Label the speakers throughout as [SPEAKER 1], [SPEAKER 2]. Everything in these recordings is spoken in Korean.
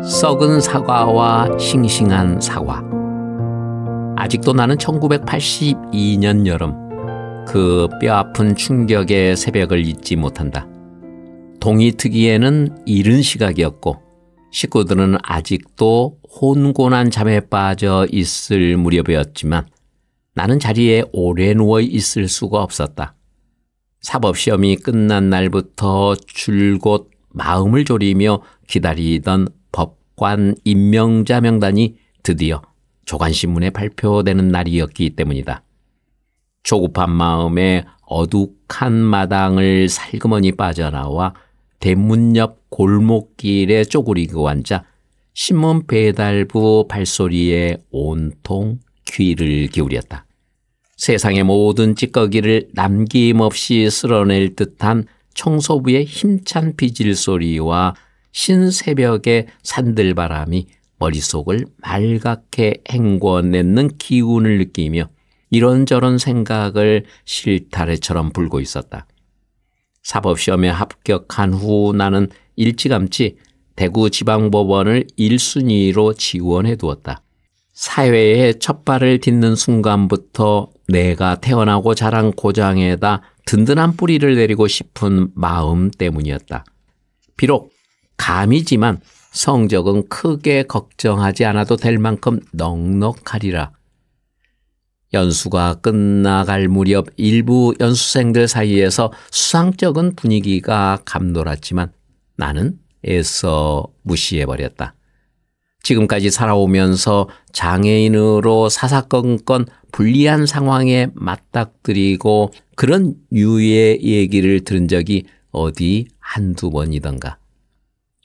[SPEAKER 1] 썩은 사과와 싱싱한 사과. 아직도 나는 1982년 여름 그 뼈아픈 충격의 새벽을 잊지 못한다. 동이 트기에는 이른 시각이었고 식구들은 아직도 혼곤한 잠에 빠져 있을 무렵이었지만 나는 자리에 오래 누워 있을 수가 없었다. 사법시험이 끝난 날부터 줄곧 마음을 졸이며 기다리던 법관 임명자 명단이 드디어 조간신문에 발표되는 날이었기 때문이다. 조급한 마음에 어둑한 마당을 살그머니 빠져나와 대문 옆 골목길에 쪼그리고 앉아 신문 배달부 발소리에 온통 귀를 기울였다. 세상의 모든 찌꺼기를 남김없이 쓸어낼 듯한 청소부의 힘찬 비질 소리와 신새벽의 산들바람이 머릿속을 맑게 헹궈내는 기운을 느끼며 이런저런 생각을 실타래처럼 불고 있었다. 사법시험에 합격한 후 나는 일찌감치 대구지방법원을 1순위로 지원해 두었다. 사회에 첫 발을 딛는 순간부터 내가 태어나고 자란 고장에다 든든한 뿌리를 내리고 싶은 마음 때문이었다. 비록 감이지만 성적은 크게 걱정하지 않아도 될 만큼 넉넉하리라. 연수가 끝나갈 무렵 일부 연수생들 사이에서 수상쩍은 분위기가 감돌았지만 나는 애써 무시해버렸다. 지금까지 살아오면서 장애인으로 사사건건 불리한 상황에 맞닥뜨리고 그런 유의 얘기를 들은 적이 어디 한두 번이던가.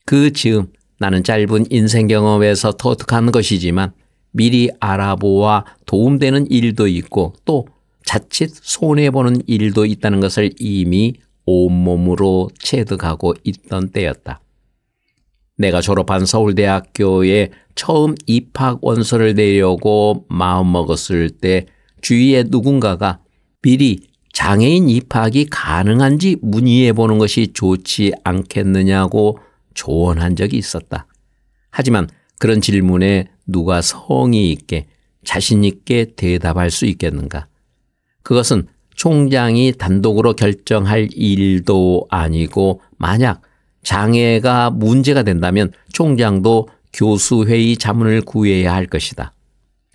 [SPEAKER 1] 그 즈음 나는 짧은 인생 경험에서 터득한 것이지만 미리 알아보아 도움되는 일도 있고 또 자칫 손해보는 일도 있다는 것을 이미 온몸으로 체득하고 있던 때였다. 내가 졸업한 서울대학교에 처음 입학 원서를 내려고 마음먹었을 때 주위에 누군가가 미리 장애인 입학이 가능한지 문의해보는 것이 좋지 않겠느냐고 조언한 적이 있었다. 하지만 그런 질문에 누가 성의 있게 자신 있게 대답할 수 있겠는가? 그것은 총장이 단독으로 결정할 일도 아니고 만약 장애가 문제가 된다면 총장도 교수회의 자문을 구해야 할 것이다.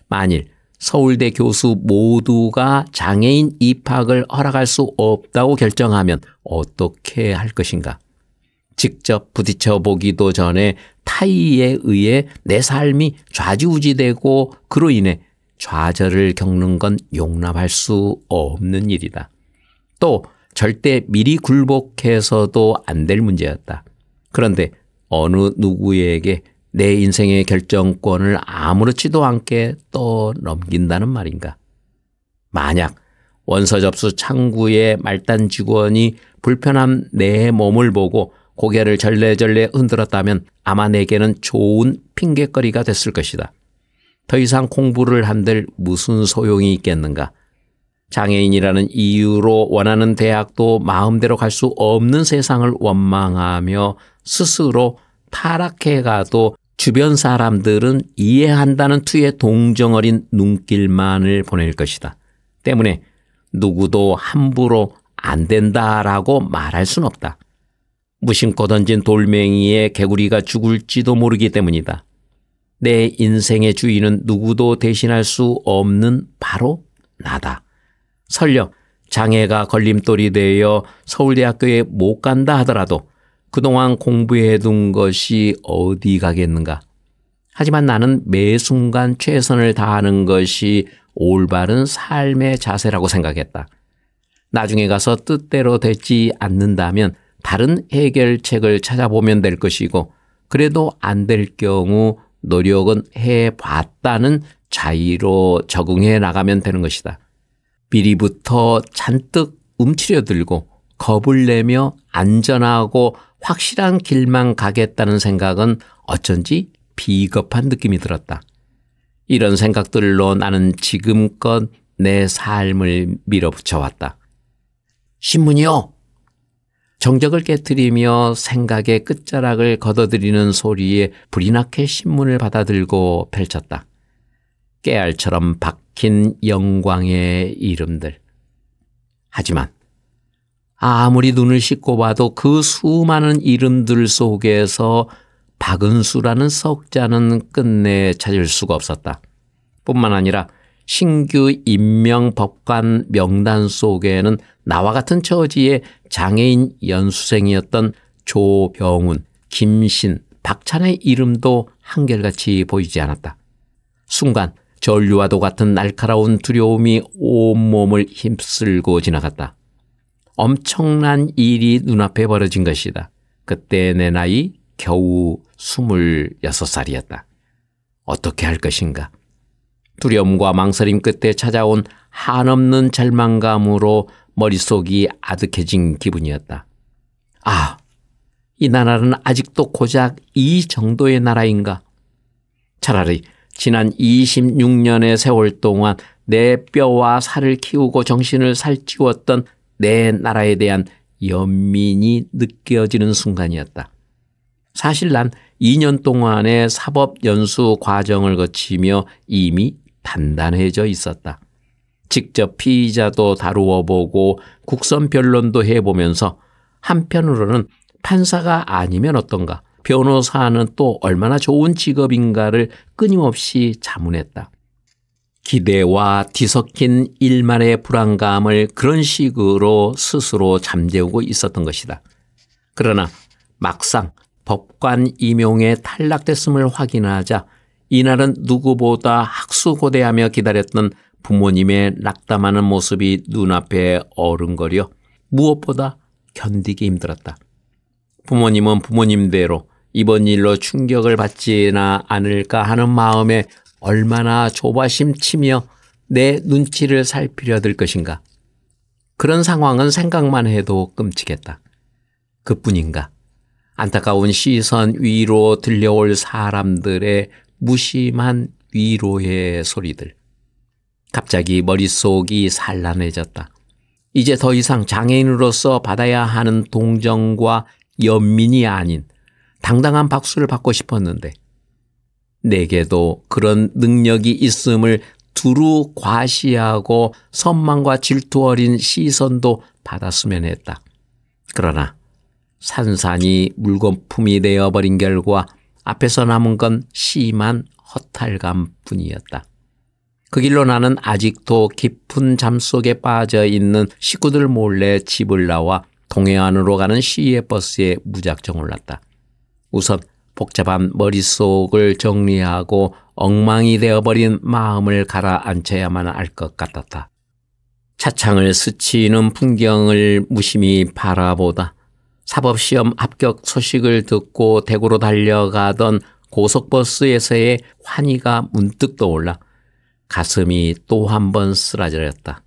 [SPEAKER 1] 만일 서울대 교수 모두가 장애인 입학을 허락할 수 없다고 결정하면 어떻게 할 것인가? 직접 부딪혀 보기도 전에 타의에 의해 내 삶이 좌지우지되고 그로 인해 좌절을 겪는 건 용납할 수 없는 일이다. 또 절대 미리 굴복해서도 안 될 문제였다. 그런데 어느 누구에게 내 인생의 결정권을 아무렇지도 않게 떠넘긴다는 말인가? 만약 원서 접수 창구의 말단 직원이 불편한 내 몸을 보고 고개를 절레절레 흔들었다면 아마 내게는 좋은 핑곗거리가 됐을 것이다. 더 이상 공부를 한들 무슨 소용이 있겠는가? 장애인이라는 이유로 원하는 대학도 마음대로 갈 수 없는 세상을 원망하며 스스로 타락해가도 주변 사람들은 이해한다는 투의 동정어린 눈길만을 보낼 것이다. 때문에 누구도 함부로 안 된다라고 말할 순 없다. 무심코 던진 돌멩이에 개구리가 죽을지도 모르기 때문이다. 내 인생의 주인은 누구도 대신할 수 없는 바로 나다. 설령 장애가 걸림돌이 되어 서울대학교에 못 간다 하더라도 그동안 공부해둔 것이 어디 가겠는가. 하지만 나는 매 순간 최선을 다하는 것이 올바른 삶의 자세라고 생각했다. 나중에 가서 뜻대로 되지 않는다면 다른 해결책을 찾아보면 될 것이고 그래도 안 될 경우 노력은 해봤다는 자의로 적응해 나가면 되는 것이다. 미리부터 잔뜩 움츠려 들고 겁을 내며 안전하고 확실한 길만 가겠다는 생각은 어쩐지 비겁한 느낌이 들었다. 이런 생각들로 나는 지금껏 내 삶을 밀어붙여왔다. 신문이요. 정적을 깨트리며 생각의 끝자락을 걷어들이는 소리에 불이 나게 신문을 받아들고 펼쳤다. 깨알처럼 박힌 영광의 이름들. 하지만 아무리 눈을 씻고 봐도 그 수많은 이름들 속에서 박은수라는 석자는 끝내 찾을 수가 없었다. 뿐만 아니라 신규 임명 법관 명단 속에는 나와 같은 처지의 장애인 연수생이었던 조병훈, 김신, 박찬의 이름도 한결같이 보이지 않았다. 순간 전류와도 같은 날카로운 두려움이 온몸을 휩쓸고 지나갔다. 엄청난 일이 눈앞에 벌어진 것이다. 그때 내 나이 겨우 26살이었다. 어떻게 할 것인가? 두려움과 망설임 끝에 찾아온 한없는 절망감으로 머릿속이 아득해진 기분이었다. 아, 이 나라는 아직도 고작 이 정도의 나라인가? 차라리 지난 26년의 세월 동안 내 뼈와 살을 키우고 정신을 살찌웠던 내 나라에 대한 연민이 느껴지는 순간이었다. 사실 난 2년 동안의 사법연수 과정을 거치며 이미 단단해져 있었다. 직접 피의자도 다루어 보고 국선 변론도 해보면서 한편으로는 판사가 아니면 어떤가, 변호사는 또 얼마나 좋은 직업인가를 끊임없이 자문했다. 기대와 뒤섞인 일말의 불안감을 그런 식으로 스스로 잠재우고 있었던 것이다. 그러나 막상 법관 임용에 탈락됐음을 확인하자 이날은 누구보다 학수고대하며 기다렸던 부모님의 낙담하는 모습이 눈앞에 어른거려 무엇보다 견디기 힘들었다. 부모님은 부모님대로 이번 일로 충격을 받지나 않을까 하는 마음에 얼마나 조바심 치며 내 눈치를 살피려 들 것인가. 그런 상황은 생각만 해도 끔찍했다. 그뿐인가. 안타까운 시선 위로 들려올 사람들의 무심한 위로의 소리들. 갑자기 머릿속이 산란해졌다. 이제 더 이상 장애인으로서 받아야 하는 동정과 연민이 아닌 당당한 박수를 받고 싶었는데 내게도 그런 능력이 있음을 두루 과시하고 선망과 질투 어린 시선도 받았으면 했다. 그러나 산산이 물거품이 되어버린 결과 앞에서 남은 건 심한 허탈감뿐이었다. 그 길로 나는 아직도 깊은 잠속에 빠져 있는 식구들 몰래 집을 나와 동해안으로 가는 시외버스에 무작정 올랐다. 우선 복잡한 머릿속을 정리하고 엉망이 되어버린 마음을 가라앉혀야만 할 것 같았다. 차창을 스치는 풍경을 무심히 바라보다 사법시험 합격 소식을 듣고 대구로 달려가던 고속버스에서의 환희가 문득 떠올라 가슴이 또 한 번 쓰라졌다.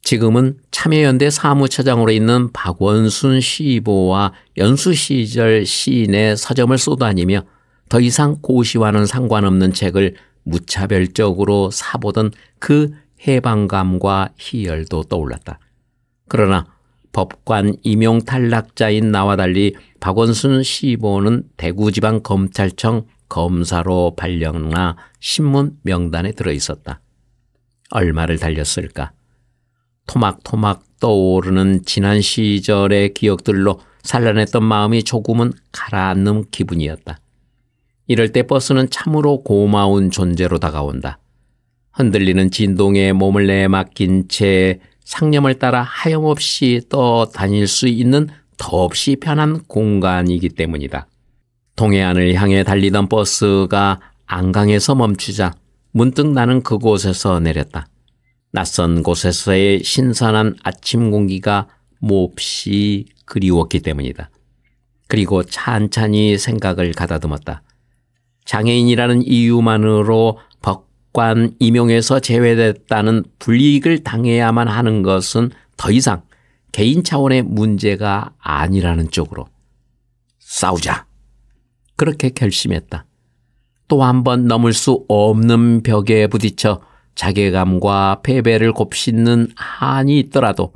[SPEAKER 1] 지금은 참여연대 사무처장으로 있는 박원순 시보와 연수 시절 시인의 서점을 쏘다니며 더 이상 고시와는 상관없는 책을 무차별적으로 사보던 그 해방감과 희열도 떠올랐다. 그러나 법관 임용 탈락자인 나와 달리 박원순 시보는 대구지방검찰청 검사로 발령나 신문 명단에 들어있었다. 얼마를 달렸을까? 토막토막 떠오르는 지난 시절의 기억들로 산란했던 마음이 조금은 가라앉는 기분이었다. 이럴 때 버스는 참으로 고마운 존재로 다가온다. 흔들리는 진동에 몸을 내맡긴 채 상념을 따라 하염없이 떠다닐 수 있는 더없이 편한 공간이기 때문이다. 동해안을 향해 달리던 버스가 안강에서 멈추자 문득 나는 그곳에서 내렸다. 낯선 곳에서의 신선한 아침 공기가 몹시 그리웠기 때문이다. 그리고 찬찬히 생각을 가다듬었다. 장애인이라는 이유만으로 법관 임용에서 제외됐다는 불이익을 당해야만 하는 것은 더 이상 개인 차원의 문제가 아니라는 쪽으로 싸우자. 그렇게 결심했다. 또 한 번 넘을 수 없는 벽에 부딪혀 자괴감과 패배를 곱씹는 한이 있더라도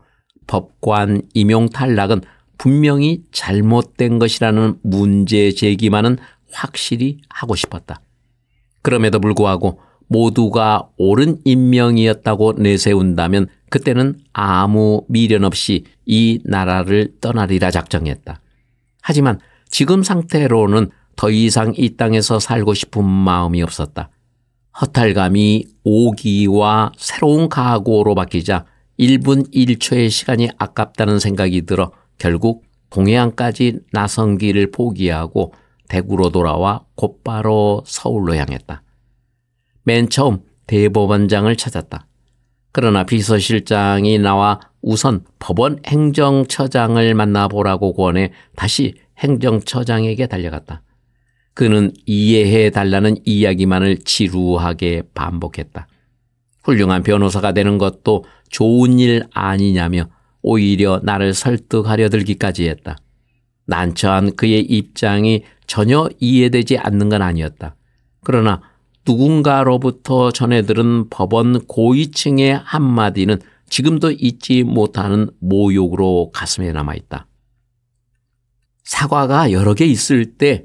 [SPEAKER 1] 법관 임용 탈락은 분명히 잘못된 것이라는 문제 제기만은 확실히 하고 싶었다. 그럼에도 불구하고 모두가 옳은 임명이었다고 내세운다면 그때는 아무 미련 없이 이 나라를 떠나리라 작정했다. 하지만 지금 상태로는 더 이상 이 땅에서 살고 싶은 마음이 없었다. 허탈감이 오기와 새로운 각오로 바뀌자 1분 1초의 시간이 아깝다는 생각이 들어 결국 동해안까지 나선 길을 포기하고 대구로 돌아와 곧바로 서울로 향했다. 맨 처음 대법원장을 찾았다. 그러나 비서실장이 나와 우선 법원 행정처장을 만나보라고 권해 다시 행정처장에게 달려갔다. 그는 이해해달라는 이야기만을 지루하게 반복했다. 훌륭한 변호사가 되는 것도 좋은 일 아니냐며 오히려 나를 설득하려 들기까지 했다. 난처한 그의 입장이 전혀 이해되지 않는 건 아니었다. 그러나 누군가로부터 전해들은 법원 고위층의 한마디는 지금도 잊지 못하는 모욕으로 가슴에 남아있다. 사과가 여러 개 있을 때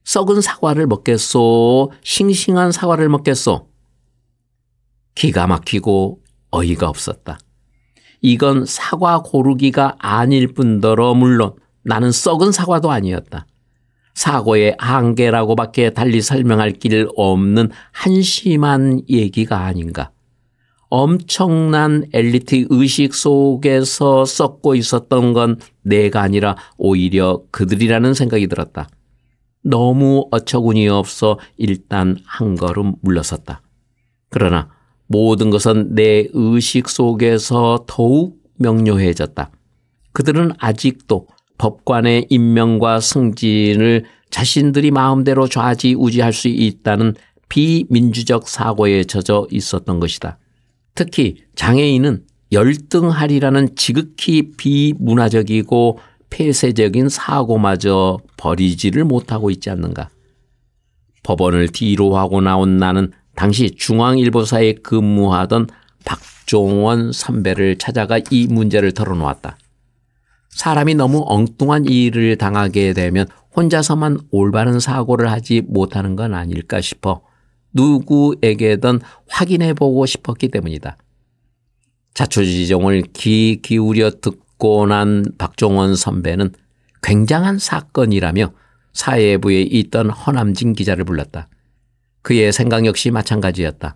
[SPEAKER 1] 썩은 사과를 먹겠소? 싱싱한 사과를 먹겠소? 기가 막히고 어이가 없었다. 이건 사과 고르기가 아닐 뿐더러 물론 나는 썩은 사과도 아니었다. 사고의 한계라고밖에 달리 설명할 길 없는 한심한 얘기가 아닌가. 엄청난 엘리트 의식 속에서 썩고 있었던 건 내가 아니라 오히려 그들이라는 생각이 들었다. 너무 어처구니 없어 일단 한 걸음 물러섰다. 그러나 모든 것은 내 의식 속에서 더욱 명료해졌다. 그들은 아직도 법관의 임명과 승진을 자신들이 마음대로 좌지우지할 수 있다는 비민주적 사고에 젖어 있었던 것이다. 특히 장애인은 열등하리라는 지극히 비문화적이고 폐쇄적인 사고마저 버리지를 못하고 있지 않는가. 법원을 뒤로 하고 나온 나는 당시 중앙일보사에 근무하던 박종원 선배를 찾아가 이 문제를 털어놓았다. 사람이 너무 엉뚱한 일을 당하게 되면 혼자서만 올바른 사고를 하지 못하는 건 아닐까 싶어 누구에게든 확인해보고 싶었기 때문이다. 자초지종을 귀 기울여 듣고 난 박종원 선배는 굉장한 사건이라며 사회부에 있던 허남진 기자를 불렀다. 그의 생각 역시 마찬가지였다.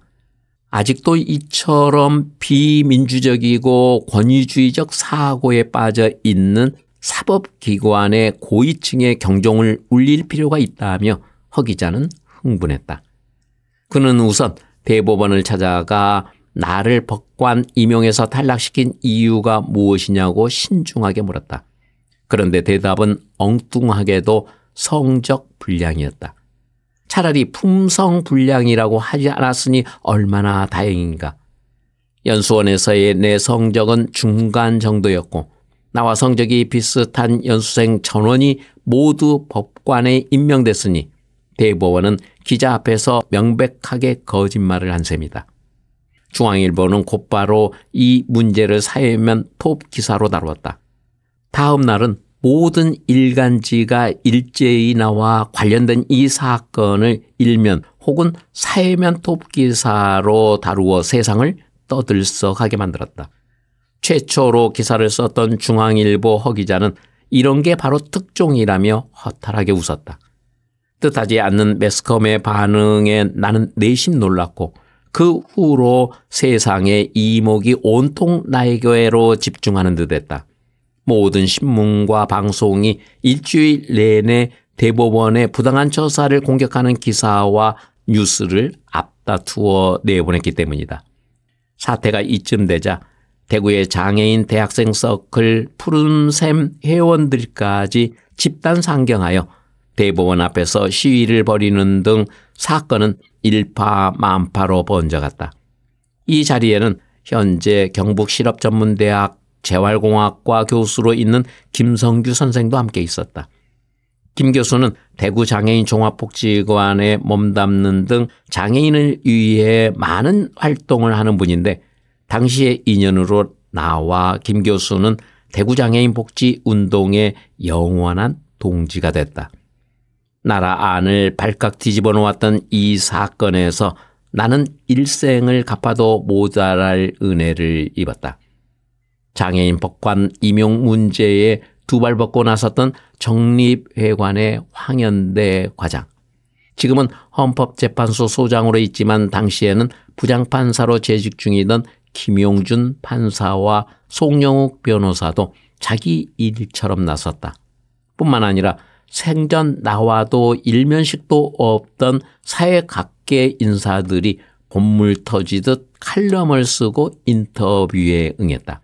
[SPEAKER 1] 아직도 이처럼 비민주적이고 권위주의적 사고에 빠져 있는 사법기관의 고위층의 경종을 울릴 필요가 있다며 허 기자는 흥분했다. 그는 우선 대법원을 찾아가 나를 법관 임용에서 탈락시킨 이유가 무엇이냐고 신중하게 물었다. 그런데 대답은 엉뚱하게도 성적 불량이었다. 차라리 품성 불량이라고 하지 않았으니 얼마나 다행인가. 연수원에서의 내 성적은 중간 정도였고 나와 성적이 비슷한 연수생 전원이 모두 법관에 임명됐으니 대법원은 기자 앞에서 명백하게 거짓말을 한 셈이다. 중앙일보는 곧바로 이 문제를 사회면 톱 기사로 다루었다. 다음 날은 모든 일간지가 일제히 나와 관련된 이 사건을 일면 혹은 사회면 톱 기사로 다루어 세상을 떠들썩하게 만들었다. 최초로 기사를 썼던 중앙일보 허 기자는 이런 게 바로 특종이라며 허탈하게 웃었다. 뜻하지 않는 매스컴의 반응에 나는 내심 놀랐고 그 후로 세상의 이목이 온통 나에게로 집중하는 듯했다. 모든 신문과 방송이 일주일 내내 대법원의 부당한 처사를 공격하는 기사와 뉴스를 앞다투어 내보냈기 때문이다. 사태가 이쯤 되자 대구의 장애인 대학생 서클 푸른샘 회원들까지 집단 상경하여 대법원 앞에서 시위를 벌이는 등 사건은 일파만파로 번져갔다. 이 자리에는 현재 경북실업전문대학 재활공학과 교수로 있는 김성규 선생도 함께 있었다. 김 교수는 대구 장애인 종합복지관에 몸담는 등 장애인을 위해 많은 활동을 하는 분인데 당시의 인연으로 나와 김 교수는 대구장애인 복지 운동의 영원한 동지가 됐다. 나라 안을 발칵 뒤집어 놓았던 이 사건에서 나는 일생을 갚아도 모자랄 은혜를 입었다. 장애인 법관 임용 문제에 두 발 벗고 나섰던 정립회관의 황현대 과장. 지금은 헌법재판소 소장으로 있지만 당시에는 부장판사로 재직 중이던 김용준 판사와 송영욱 변호사도 자기 일처럼 나섰다. 뿐만 아니라 생전 나와도 일면식도 없던 사회 각계 인사들이 본물 터지듯 칼럼을 쓰고 인터뷰에 응했다.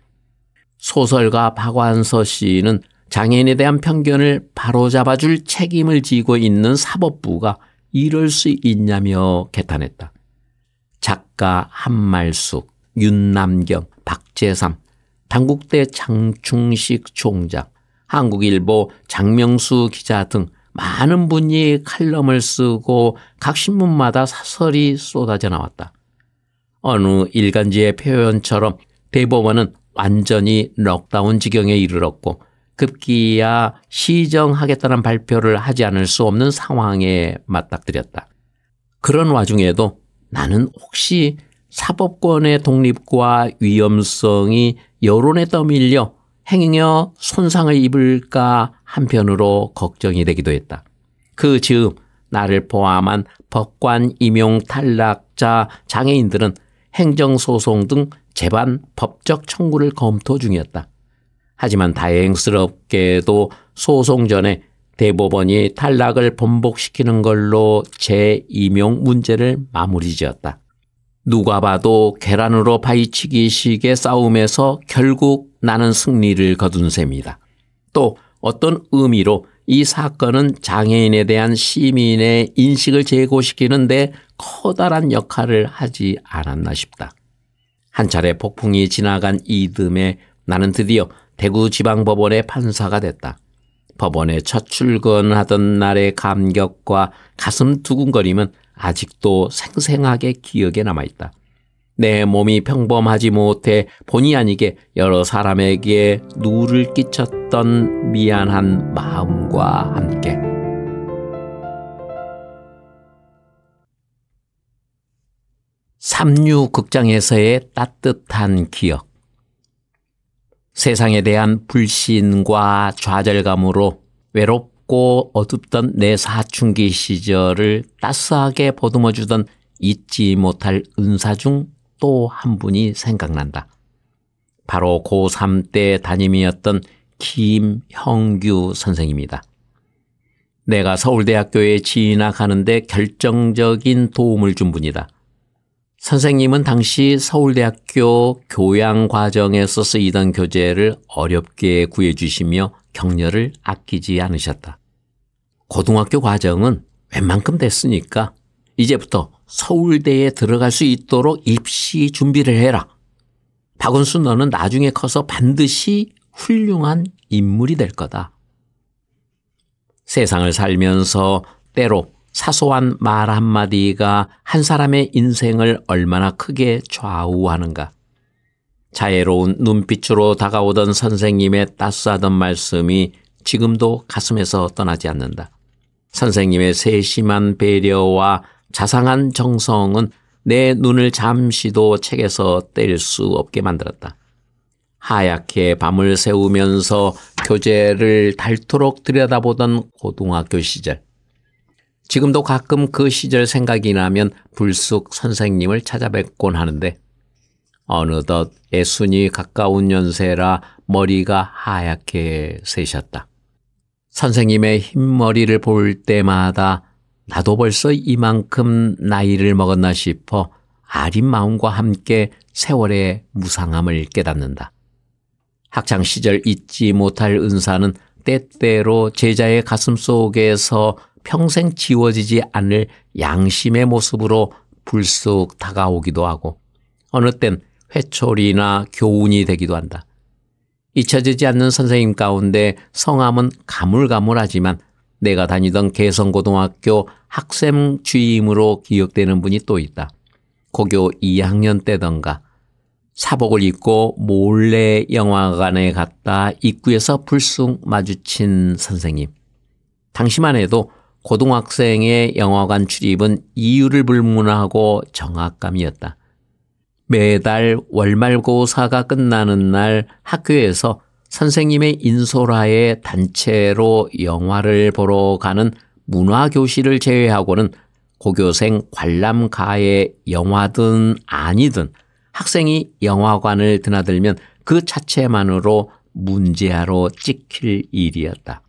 [SPEAKER 1] 소설가 박완서 씨는 장애인에 대한 편견을 바로잡아줄 책임을 지고 있는 사법부가 이럴 수 있냐며 개탄했다. 작가 한말숙, 윤남경, 박재삼, 당국대 장충식 총장, 한국일보 장명수 기자 등 많은 분이 칼럼을 쓰고 각 신문마다 사설이 쏟아져 나왔다. 어느 일간지의 표현처럼 대법원은 완전히 넉다운 지경에 이르렀고 급기야 시정하겠다는 발표를 하지 않을 수 없는 상황에 맞닥뜨렸다. 그런 와중에도 나는 혹시 사법권의 독립과 위험성이 여론에 떠밀려 행여 손상을 입을까 한편으로 걱정이 되기도 했다. 그 즈음 나를 포함한 법관 임용 탈락자 장애인들은 행정소송 등 재반 법적 청구를 검토 중이었다. 하지만 다행스럽게도 소송 전에 대법원이 탈락을 번복시키는 걸로 재임용 문제를 마무리 지었다. 누가 봐도 계란으로 파헤치기식의 싸움에서 결국 나는 승리를 거둔 셈이다. 또 어떤 의미로 이 사건은 장애인에 대한 시민의 인식을 제고시키는 데 커다란 역할을 하지 않았나 싶다. 한 차례 폭풍이 지나간 이듬해 나는 드디어 대구지방법원의 판사가 됐다. 법원에 첫 출근하던 날의 감격과 가슴 두근거림은 아직도 생생하게 기억에 남아있다. 내 몸이 평범하지 못해 본의 아니게 여러 사람에게 누를 끼쳤던 미안한 마음과 함께 삼류극장에서의 따뜻한 기억. 세상에 대한 불신과 좌절감으로 외롭고 어둡던 내 사춘기 시절을 따스하게 보듬어주던 잊지 못할 은사 중 또 한 분이 생각난다. 바로 고3 때 담임이었던 김형규 선생입니다. 내가 서울대학교에 진학하는데 결정적인 도움을 준 분이다. 선생님은 당시 서울대학교 교양과정에서 쓰이던 교재를 어렵게 구해주시며 격려를 아끼지 않으셨다. 고등학교 과정은 웬만큼 됐으니까 이제부터 서울대에 들어갈 수 있도록 입시 준비를 해라. 박은수, 너는 나중에 커서 반드시 훌륭한 인물이 될 거다. 세상을 살면서 때로 사소한 말 한마디가 한 사람의 인생을 얼마나 크게 좌우하는가. 자애로운 눈빛으로 다가오던 선생님의 따스하던 말씀이 지금도 가슴에서 떠나지 않는다. 선생님의 세심한 배려와 자상한 정성은 내 눈을 잠시도 책에서 뗄 수 없게 만들었다. 하얗게 밤을 새우면서 교재를 닳도록 들여다보던 고등학교 시절. 지금도 가끔 그 시절 생각이 나면 불쑥 선생님을 찾아뵙곤 하는데 어느덧 60이 가까운 연세라 머리가 하얗게 새셨다. 선생님의 흰머리를 볼 때마다 나도 벌써 이만큼 나이를 먹었나 싶어 아린 마음과 함께 세월의 무상함을 깨닫는다. 학창시절 잊지 못할 은사는 때때로 제자의 가슴 속에서 평생 지워지지 않을 양심의 모습으로 불쑥 다가오기도 하고 어느 땐 회초리나 교훈이 되기도 한다. 잊혀지지 않는 선생님 가운데 성함은 가물가물하지만 내가 다니던 개성고등학교 학생 주임으로 기억되는 분이 또 있다. 고교 2학년 때던가 사복을 입고 몰래 영화관에 갔다 입구에서 불쑥 마주친 선생님. 당시만 해도 고등학생의 영화관 출입은 이유를 불문하고 정학감이었다. 매달 월말고사가 끝나는 날 학교에서 선생님의 인솔하에 단체로 영화를 보러 가는 문화교실을 제외하고는 고교생 관람가에 영화든 아니든 학생이 영화관을 드나들면 그 자체만으로 문제아로 찍힐 일이었다.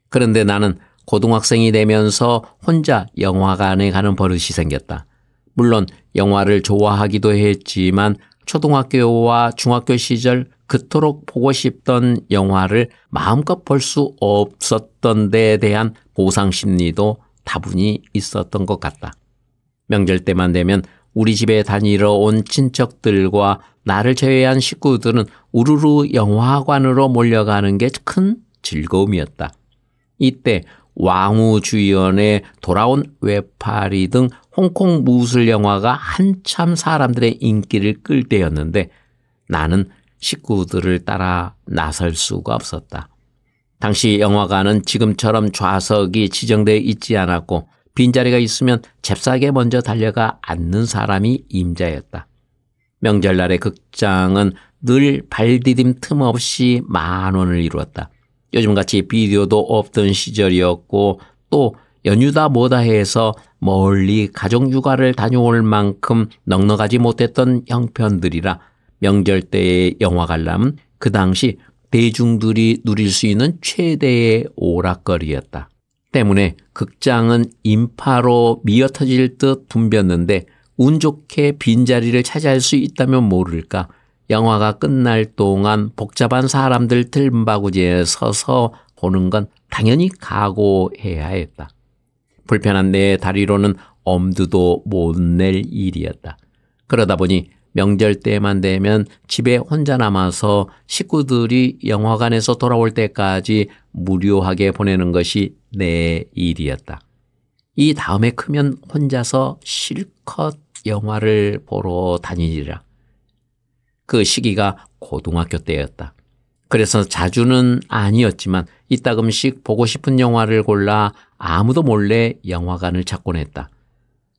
[SPEAKER 1] 그런데 나는 고등학생이 되면서 혼자 영화관에 가는 버릇이 생겼다. 물론 영화를 좋아하기도 했지만 초등학교와 중학교 시절 그토록 보고 싶던 영화를 마음껏 볼 수 없었던 데에 대한 보상 심리도 다분히 있었던 것 같다. 명절 때만 되면 우리 집에 다니러 온 친척들과 나를 제외한 식구들은 우르르 영화관으로 몰려가는 게 큰 즐거움이었다. 이때 왕우주연의 돌아온 외파리 등 홍콩 무술 영화가 한참 사람들의 인기를 끌 때였는데 나는 식구들을 따라 나설 수가 없었다. 당시 영화관은 지금처럼 좌석이 지정되어 있지 않았고 빈자리가 있으면 잽싸게 먼저 달려가 앉는 사람이 임자였다. 명절날의 극장은 늘 발디딤 틈 없이 10,000원을 이루었다. 요즘같이 비디오도 없던 시절이었고 또 연휴다 뭐다 해서 멀리 가족 휴가를 다녀올 만큼 넉넉하지 못했던 형편들이라 명절 때의 영화 관람은 그 당시 대중들이 누릴 수 있는 최대의 오락거리였다. 때문에 극장은 인파로 미어터질 듯 붐볐는데 운 좋게 빈자리를 차지할 수 있다면 모를까 영화가 끝날 동안 복잡한 사람들 틈바구니에 서서 보는 건 당연히 각오해야 했다. 불편한 내 다리로는 엄두도 못 낼 일이었다. 그러다 보니 명절 때만 되면 집에 혼자 남아서 식구들이 영화관에서 돌아올 때까지 무료하게 보내는 것이 내 일이었다. 이 다음에 크면 혼자서 실컷 영화를 보러 다니리라. 그 시기가 고등학교 때였다. 그래서 자주는 아니었지만 이따금씩 보고 싶은 영화를 골라 아무도 몰래 영화관을 찾곤 했다.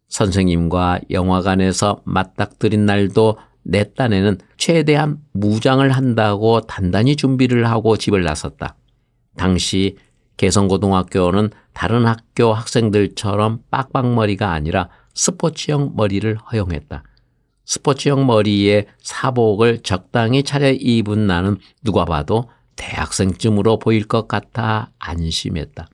[SPEAKER 1] 선생님과 영화관에서 맞닥뜨린 날도 내 딴에는 최대한 무장을 한다고 단단히 준비를 하고 집을 나섰다. 당시 개성고등학교는 다른 학교 학생들처럼 빡빡머리가 아니라 스포츠형 머리를 허용했다. 스포츠형 머리에 사복을 적당히 차려 입은 나는 누가 봐도 대학생쯤으로 보일 것 같아 안심했다.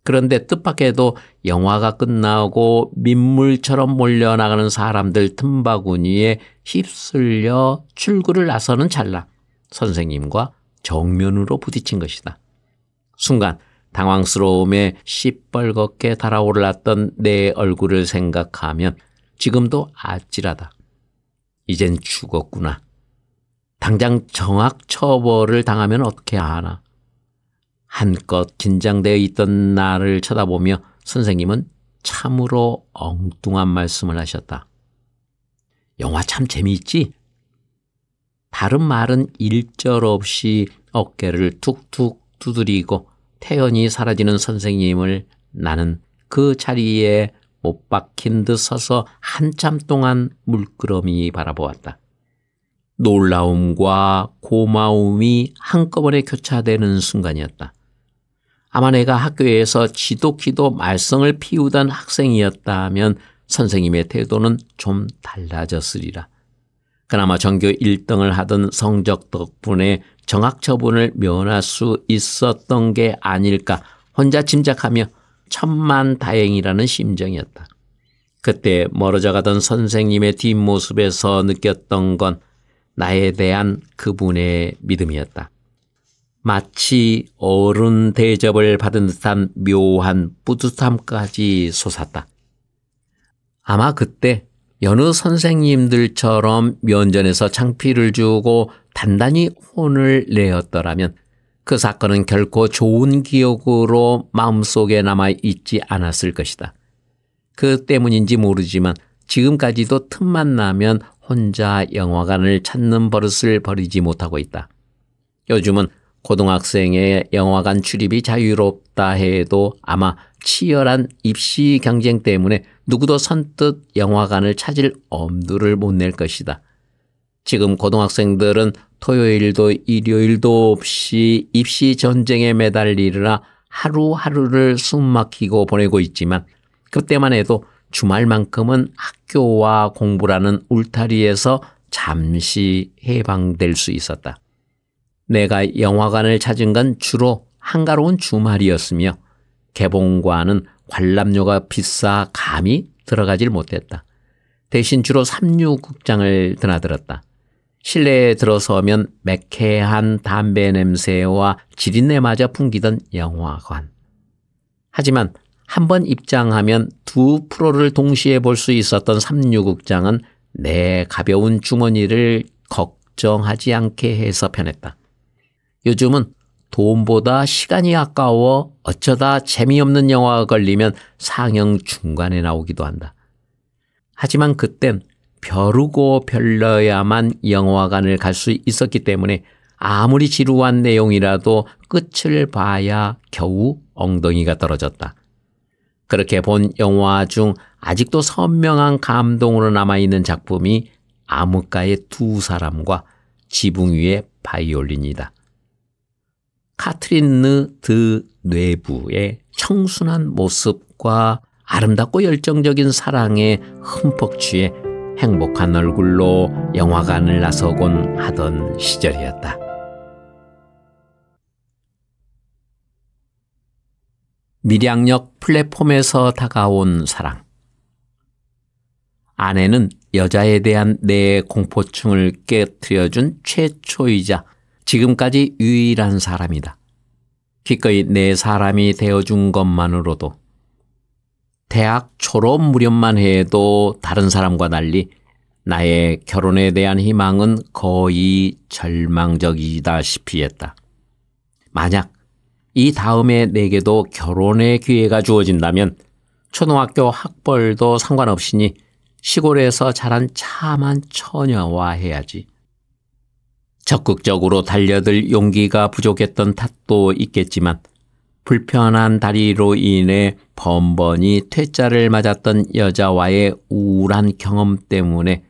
[SPEAKER 1] 그런데 뜻밖에도 영화가 끝나고 민물처럼 몰려나가는 사람들 틈바구니에 휩쓸려 출구를 나서는 찰나 선생님과 정면으로 부딪힌 것이다. 순간 당황스러움에 시뻘겋게 달아올랐던 내 얼굴을 생각하면 지금도 아찔하다. 이젠 죽었구나. 당장 정학 처벌을 당하면 어떻게 하나. 한껏 긴장되어 있던 나를 쳐다보며 선생님은 참으로 엉뚱한 말씀을 하셨다. 영화 참 재미있지? 다른 말은 일절없이 어깨를 툭툭 두드리고 태연히 사라지는 선생님을 나는 그 자리에 못 박힌 듯 서서 한참 동안 물끄러미 바라보았다. 놀라움과 고마움이 한꺼번에 교차되는 순간이었다. 아마 내가 학교에서 지독히도 말썽을 피우던 학생이었다면 선생님의 태도는 좀 달라졌으리라. 그나마 전교 1등을 하던 성적 덕분에 정학 처분을 면할 수 있었던 게 아닐까 혼자 짐작하며 천만다행이라는 심정이었다. 그때 멀어져 가던 선생님의 뒷모습에서 느꼈던 건 나에 대한 그분의 믿음이었다. 마치 어른 대접을 받은 듯한 묘한 뿌듯함까지 솟았다. 아마 그때 여느 선생님들처럼 면전에서 창피를 주고 단단히 혼을 내었더라면 그 사건은 결코 좋은 기억으로 마음속에 남아있지 않았을 것이다. 그 때문인지 모르지만 지금까지도 틈만 나면 혼자 영화관을 찾는 버릇을 버리지 못하고 있다. 요즘은 고등학생의 영화관 출입이 자유롭다 해도 아마 치열한 입시 경쟁 때문에 누구도 선뜻 영화관을 찾을 엄두를 못 낼 것이다. 지금 고등학생들은 토요일도 일요일도 없이 입시 전쟁에 매달리느라 하루하루를 숨막히고 보내고 있지만 그때만 해도 주말만큼은 학교와 공부라는 울타리에서 잠시 해방될 수 있었다. 내가 영화관을 찾은 건 주로 한가로운 주말이었으며 개봉관은 관람료가 비싸 감히 들어가질 못했다. 대신 주로 삼류극장을 드나들었다. 실내에 들어서면 매캐한 담배 냄새와 지린내마저 풍기던 영화관. 하지만 한번 입장하면 두 프로를 동시에 볼 수 있었던 삼류극장은 내 가벼운 주머니를 걱정하지 않게 해서 편했다. 요즘은 돈보다 시간이 아까워 어쩌다 재미없는 영화가 걸리면 상영 중간에 나오기도 한다. 하지만 그땐 벼르고 별러야만 영화관을 갈 수 있었기 때문에 아무리 지루한 내용이라도 끝을 봐야 겨우 엉덩이가 떨어졌다. 그렇게 본 영화 중 아직도 선명한 감동으로 남아있는 작품이 암흑가의 두 사람과 지붕 위의 바이올린이다. 카트린 드 뇌부의 청순한 모습과 아름답고 열정적인 사랑에 흠뻑 취해 행복한 얼굴로 영화관을 나서곤 하던 시절이었다. 밀양역 플랫폼에서 다가온 사랑. 아내는 여자에 대한 내 공포증을 깨트려준 최초이자 지금까지 유일한 사람이다. 기꺼이 내 사람이 되어준 것만으로도 대학 졸업 무렵만 해도 다른 사람과 달리 나의 결혼에 대한 희망은 거의 절망적이다시피 했다. 만약 이 다음에 내게도 결혼의 기회가 주어진다면 초등학교 학벌도 상관없으니 시골에서 자란 참한 처녀와 해야지. 적극적으로 달려들 용기가 부족했던 탓도 있겠지만 불편한 다리로 인해 번번이 퇴짜를 맞았던 여자와의 우울한 경험 때문에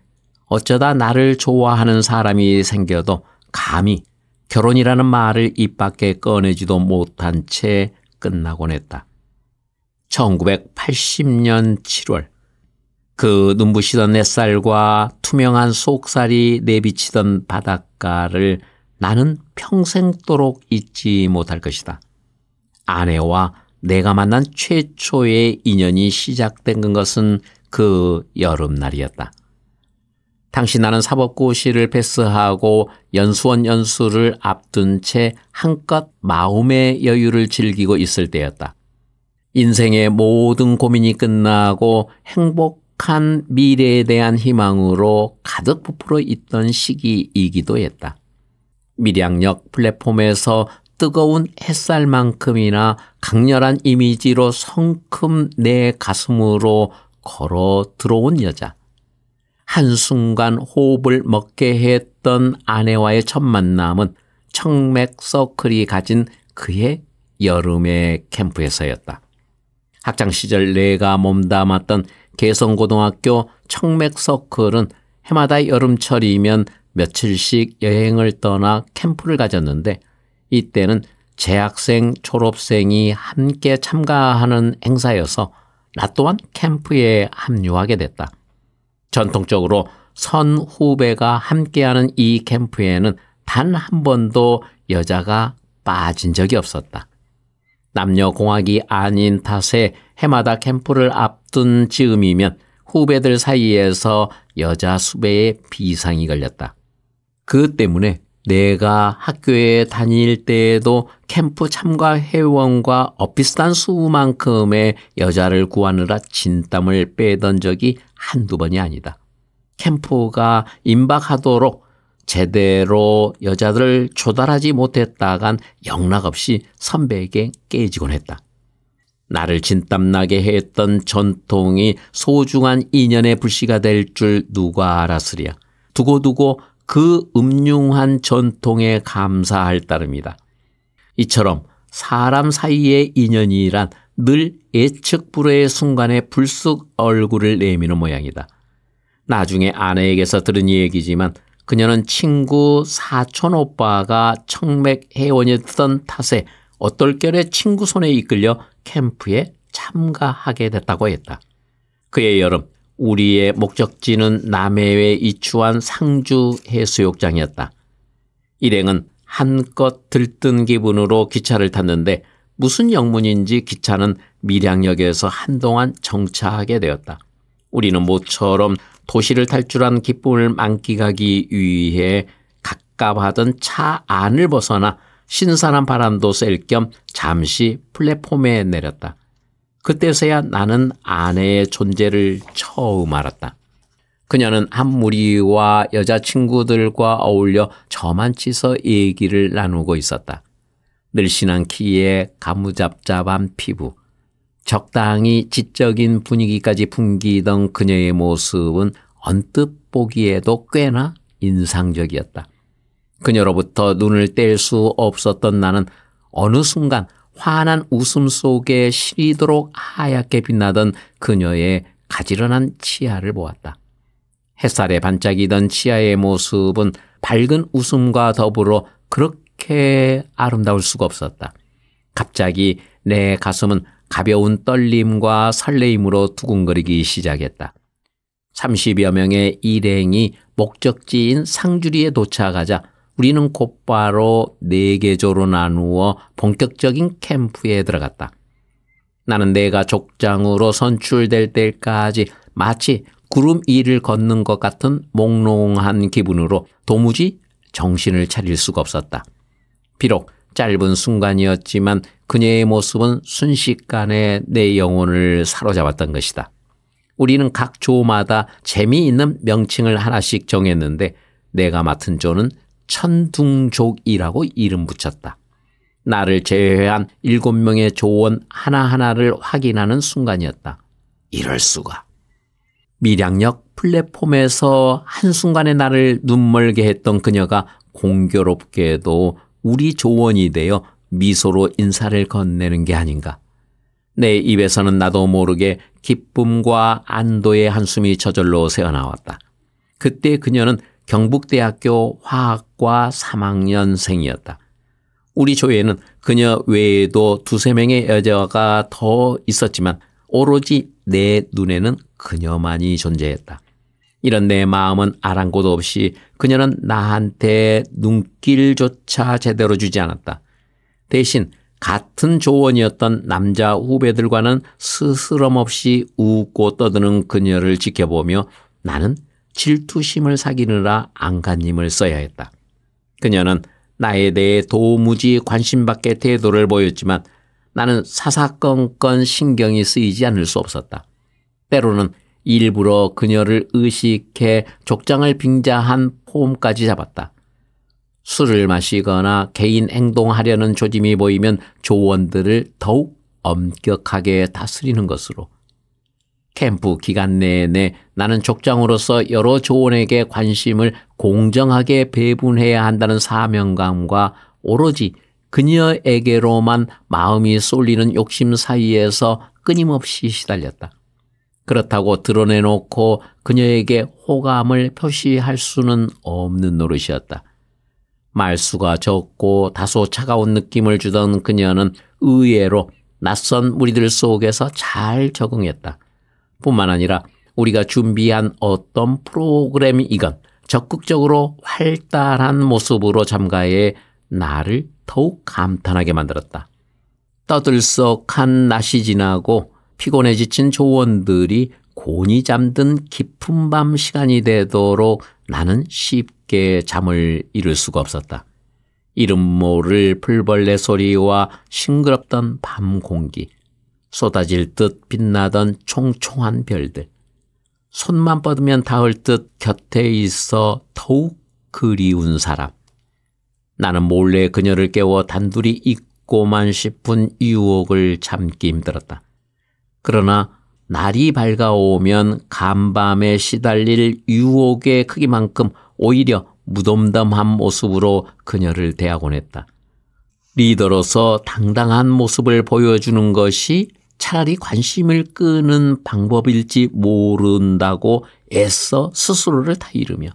[SPEAKER 1] 어쩌다 나를 좋아하는 사람이 생겨도 감히 결혼이라는 말을 입 밖에 꺼내지도 못한 채 끝나곤 했다. 1980년 7월 그 눈부시던 햇살과 투명한 속살이 내비치던 바닷가를 나는 평생도록 잊지 못할 것이다. 아내와 내가 만난 최초의 인연이 시작된 것은 그 여름날이었다. 당시 나는 사법고시를 패스하고 연수원 연수를 앞둔 채 한껏 마음의 여유를 즐기고 있을 때였다. 인생의 모든 고민이 끝나고 행복한 미래에 대한 희망으로 가득 부풀어 있던 시기이기도 했다. 밀양역 플랫폼에서 뜨거운 햇살만큼이나 강렬한 이미지로 성큼 내 가슴으로 걸어 들어온 여자. 한순간 호흡을 먹게 했던 아내와의 첫 만남은 청맥서클이 가진 그의 여름의 캠프에서였다. 학창시절 내가 몸담았던 개성고등학교 청맥서클은 해마다 여름철이면 며칠씩 여행을 떠나 캠프를 가졌는데 이때는 재학생, 졸업생이 함께 참가하는 행사여서 나 또한 캠프에 합류하게 됐다. 전통적으로 선 후배가 함께하는 이 캠프에는 단 한 번도 여자가 빠진 적이 없었다. 남녀공학이 아닌 탓에 해마다 캠프를 앞둔 즈음이면 후배들 사이에서 여자 수배에 비상이 걸렸다. 그 때문에 내가 학교에 다닐 때에도 캠프 참가 회원과 엇비슷한 수만큼의 여자를 구하느라 진땀을 빼던 적이 한두 번이 아니다. 캠프가 임박하도록 제대로 여자들을 조달하지 못했다간 영락없이 선배에게 깨지곤 했다. 나를 진땀나게 했던 전통이 소중한 인연의 불씨가 될 줄 누가 알았으랴. 두고두고 그 음흉한 전통에 감사할 따름이다. 이처럼 사람 사이의 인연이란 늘 예측 불허의 순간에 불쑥 얼굴을 내미는 모양이다. 나중에 아내에게서 들은 얘기지만 그녀는 친구 사촌 오빠가 청맥 회원이었던 탓에 어떨결에 친구 손에 이끌려 캠프에 참가하게 됐다고 했다. 그해 여름 우리의 목적지는 남해에 위치한 상주 해수욕장이었다. 일행은 한껏 들뜬 기분으로 기차를 탔는데 무슨 영문인지 기차는 밀양역에서 한동안 정차하게 되었다. 우리는 모처럼 도시를 탈출한 기쁨을 만끽하기 위해 갑갑하던 차 안을 벗어나 신선한 바람도 쐴 겸 잠시 플랫폼에 내렸다. 그때서야 나는 아내의 존재를 처음 알았다. 그녀는 한 무리와 여자친구들과 어울려 저만치서 얘기를 나누고 있었다. 늘씬한 키에 가무잡잡한 피부, 적당히 지적인 분위기까지 풍기던 그녀의 모습은 언뜻 보기에도 꽤나 인상적이었다. 그녀로부터 눈을 뗄 수 없었던 나는 어느 순간 환한 웃음 속에 시리도록 하얗게 빛나던 그녀의 가지런한 치아를 보았다. 햇살에 반짝이던 치아의 모습은 밝은 웃음과 더불어 그렇게 아름다울 수가 없었다. 갑자기 내 가슴은 가벼운 떨림과 설레임으로 두근거리기 시작했다. 30여 명의 일행이 목적지인 상주리에 도착하자 우리는 곧바로 4개조로 나누어 본격적인 캠프에 들어갔다. 나는 내가 족장으로 선출될 때까지 마치 구름 위를 걷는 것 같은 몽롱한 기분으로 도무지 정신을 차릴 수가 없었다. 비록 짧은 순간이었지만 그녀의 모습은 순식간에 내 영혼을 사로잡았던 것이다. 우리는 각 조마다 재미있는 명칭을 하나씩 정했는데 내가 맡은 조는 천둥족이라고 이름 붙였다. 나를 제외한 7명의 조원 하나하나를 확인하는 순간이었다. 이럴 수가. 밀양역 플랫폼에서 한순간에 나를 눈멀게 했던 그녀가 공교롭게도 우리 조원이 되어 미소로 인사를 건네는 게 아닌가. 내 입에서는 나도 모르게 기쁨과 안도의 한숨이 저절로 새어나왔다. 그때 그녀는 경북대학교 화학과 3학년생이었다. 우리 조에는 그녀 외에도 2~3명의 여자가 더 있었지만 오로지 내 눈에는 그녀만이 존재했다. 이런 내 마음은 아랑곳 없이 그녀는 나한테 눈길조차 제대로 주지 않았다. 대신 같은 조원이었던 남자 후배들과는 스스럼 없이 웃고 떠드는 그녀를 지켜보며 나는 질투심을 사귀느라 안간힘을 써야 했다. 그녀는 나에 대해 도무지 관심밖의 태도를 보였지만 나는 사사건건 신경이 쓰이지 않을 수 없었다. 때로는 일부러 그녀를 의식해 족장을 빙자한 폼까지 잡았다. 술을 마시거나 개인 행동하려는 조짐이 보이면 조원들을 더욱 엄격하게 다스리는 것으로. 캠프 기간 내내 나는 족장으로서 여러 조원에게 관심을 공정하게 배분해야 한다는 사명감과 오로지 그녀에게로만 마음이 쏠리는 욕심 사이에서 끊임없이 시달렸다. 그렇다고 드러내놓고 그녀에게 호감을 표시할 수는 없는 노릇이었다. 말수가 적고 다소 차가운 느낌을 주던 그녀는 의외로 낯선 무리들 속에서 잘 적응했다. 뿐만 아니라 우리가 준비한 어떤 프로그램이건 적극적으로 활달한 모습으로 참가해 나를 더욱 감탄하게 만들었다. 떠들썩한 낮이 지나고 피곤해 지친 조원들이 곤히 잠든 깊은 밤 시간이 되도록 나는 쉽게 잠을 이룰 수가 없었다. 이름 모를 풀벌레 소리와 싱그럽던 밤 공기, 쏟아질 듯 빛나던 총총한 별들, 손만 뻗으면 닿을 듯 곁에 있어 더욱 그리운 사람. 나는 몰래 그녀를 깨워 단둘이 있고만 싶은 유혹을 참기 힘들었다. 그러나 날이 밝아오면 간밤에 시달릴 유혹의 크기만큼 오히려 무덤덤한 모습으로 그녀를 대하곤 했다. 리더로서 당당한 모습을 보여주는 것이 차라리 관심을 끄는 방법일지 모른다고 애써 스스로를 타이르며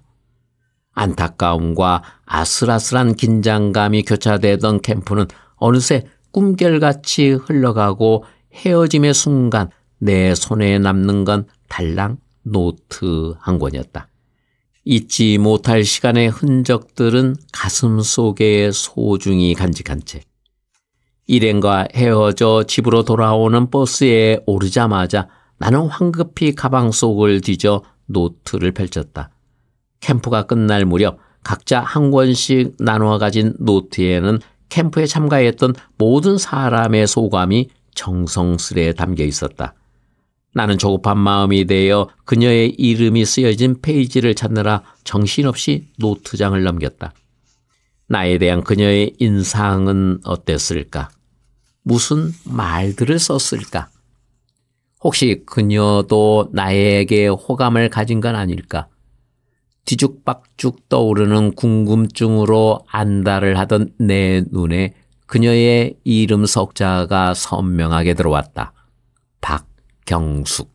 [SPEAKER 1] 안타까움과 아슬아슬한 긴장감이 교차되던 캠프는 어느새 꿈결같이 흘러가고 헤어짐의 순간 내 손에 남는 건 달랑 노트 한 권이었다. 잊지 못할 시간의 흔적들은 가슴 속에 소중히 간직한 채 일행과 헤어져 집으로 돌아오는 버스에 오르자마자 나는 황급히 가방 속을 뒤져 노트를 펼쳤다. 캠프가 끝날 무렵 각자 한 권씩 나누어 가진 노트에는 캠프에 참가했던 모든 사람의 소감이 정성스레 담겨 있었다. 나는 조급한 마음이 되어 그녀의 이름이 쓰여진 페이지를 찾느라 정신없이 노트장을 넘겼다. 나에 대한 그녀의 인상은 어땠을까? 무슨 말들을 썼을까? 혹시 그녀도 나에게 호감을 가진 건 아닐까? 뒤죽박죽 떠오르는 궁금증으로 안달을 하던 내 눈에 그녀의 이름 석자가 선명하게 들어왔다. 박경숙.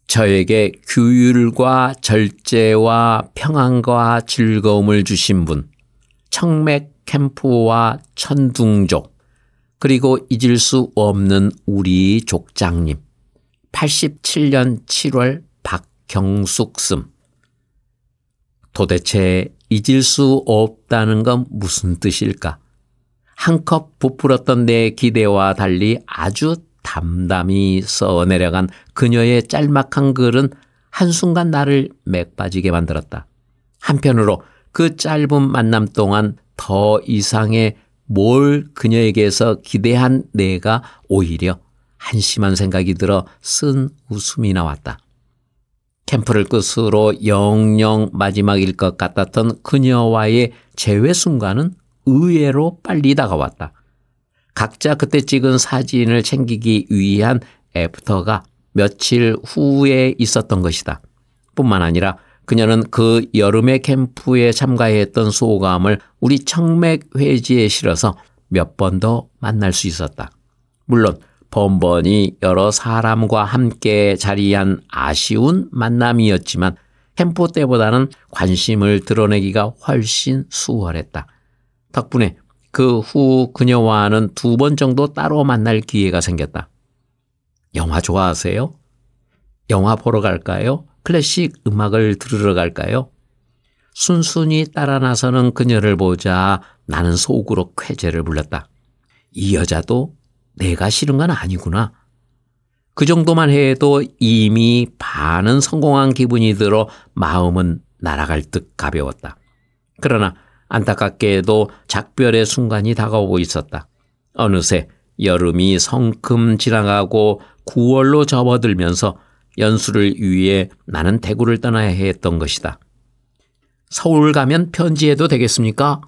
[SPEAKER 1] 저에게 규율과 절제와 평안과 즐거움을 주신 분, 청맥 캠프와 천둥족, 그리고 잊을 수 없는 우리 족장님, 87년 7월 박경숙 씀. 도대체 잊을 수 없다는 건 무슨 뜻일까? 한껏 부풀었던 내 기대와 달리 아주 담담히 써내려간 그녀의 짤막한 글은 한순간 나를 맥 빠지게 만들었다. 한편으로 그 짧은 만남 동안 더 이상의 뭘 그녀에게서 기대한 내가 오히려 한심한 생각이 들어 쓴 웃음이 나왔다. 캠프를 끝으로 영영 마지막일 것 같았던 그녀와의 재회 순간은 의외로 빨리 다가왔다. 각자 그때 찍은 사진을 챙기기 위한 애프터가 며칠 후에 있었던 것이다. 뿐만 아니라 그녀는 그 여름의 캠프에 참가했던 소감을 우리 청맥 회지에 실어서 몇 번 더 만날 수 있었다. 물론 번번이 여러 사람과 함께 자리한 아쉬운 만남이었지만 캠프 때보다는 관심을 드러내기가 훨씬 수월했다. 덕분에 그 후 그녀와는 2번 정도 따로 만날 기회가 생겼다. 영화 좋아하세요? 영화 보러 갈까요? 클래식 음악을 들으러 갈까요? 순순히 따라 나서는 그녀를 보자 나는 속으로 쾌재를 불렀다. 이 여자도 내가 싫은 건 아니구나. 그 정도만 해도 이미 반은 성공한 기분이 들어 마음은 날아갈 듯 가벼웠다. 그러나 안타깝게도 작별의 순간이 다가오고 있었다. 어느새 여름이 성큼 지나가고 9월로 접어들면서 연수를 위해 나는 대구를 떠나야 했던 것이다. 서울 가면 편지해도 되겠습니까?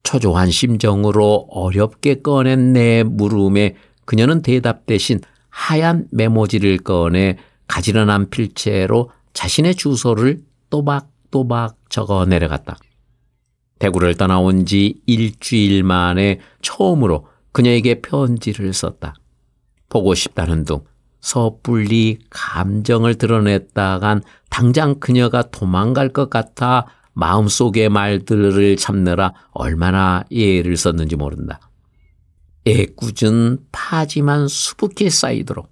[SPEAKER 1] 초조한 심정으로 어렵게 꺼낸 내 물음에 그녀는 대답 대신 하얀 메모지를 꺼내 가지런한 필체로 자신의 주소를 또박또박 적어 내려갔다. 대구를 떠나온 지 일주일 만에 처음으로 그녀에게 편지를 썼다. 보고 싶다는 둥 섣불리 감정을 드러냈다간 당장 그녀가 도망갈 것 같아 마음속의 말들을 참느라 얼마나 애를 썼는지 모른다. 애꿎은 파지만 수북히 쌓이도록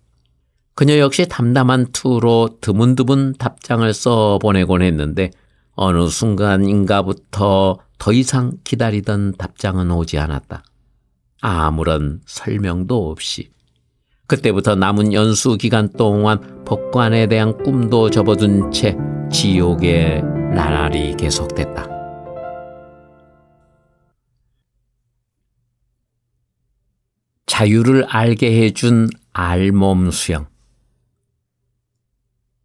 [SPEAKER 1] 그녀 역시 담담한 투로 드문드문 답장을 써보내곤 했는데 어느 순간인가부터 더 이상 기다리던 답장은 오지 않았다. 아무런 설명도 없이 그때부터 남은 연수 기간 동안 법관에 대한 꿈도 접어둔 채 지옥의 나날이 계속됐다. 자유를 알게 해준 알몸 수영.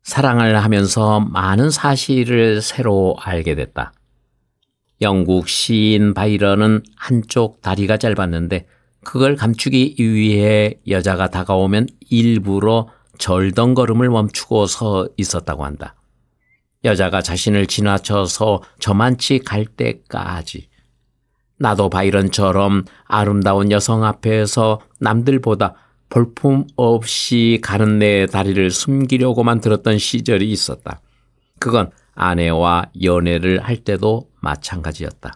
[SPEAKER 1] 사랑을 하면서 많은 사실을 새로 알게 됐다. 영국 시인 바이런은 한쪽 다리가 짧았는데 그걸 감추기 위해 여자가 다가오면 일부러 절덩걸음을 멈추고 서 있었다고 한다. 여자가 자신을 지나쳐서 저만치 갈 때까지 나도 바이런처럼 아름다운 여성 앞에서 남들보다 볼품 없이 가는 내 다리를 숨기려고만 들었던 시절이 있었다. 그건 아내와 연애를 할 때도 마찬가지였다.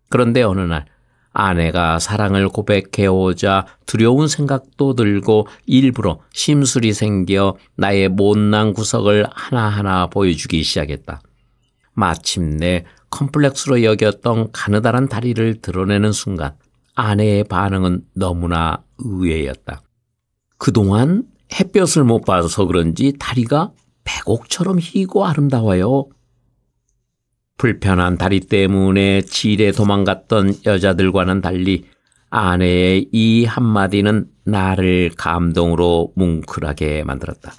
[SPEAKER 1] 그런데 어느 날 아내가 사랑을 고백해오자 두려운 생각도 들고 일부러 심술이 생겨 나의 못난 구석을 하나하나 보여주기 시작했다. 마침내 컴플렉스로 여겼던 가느다란 다리를 드러내는 순간 아내의 반응은 너무나 의외였다. 그동안 햇볕을 못 봐서 그런지 다리가 백옥처럼 희고 아름다워요. 불편한 다리 때문에 질에 도망갔던 여자들과는 달리 아내의 이 한마디는 나를 감동으로 뭉클하게 만들었다.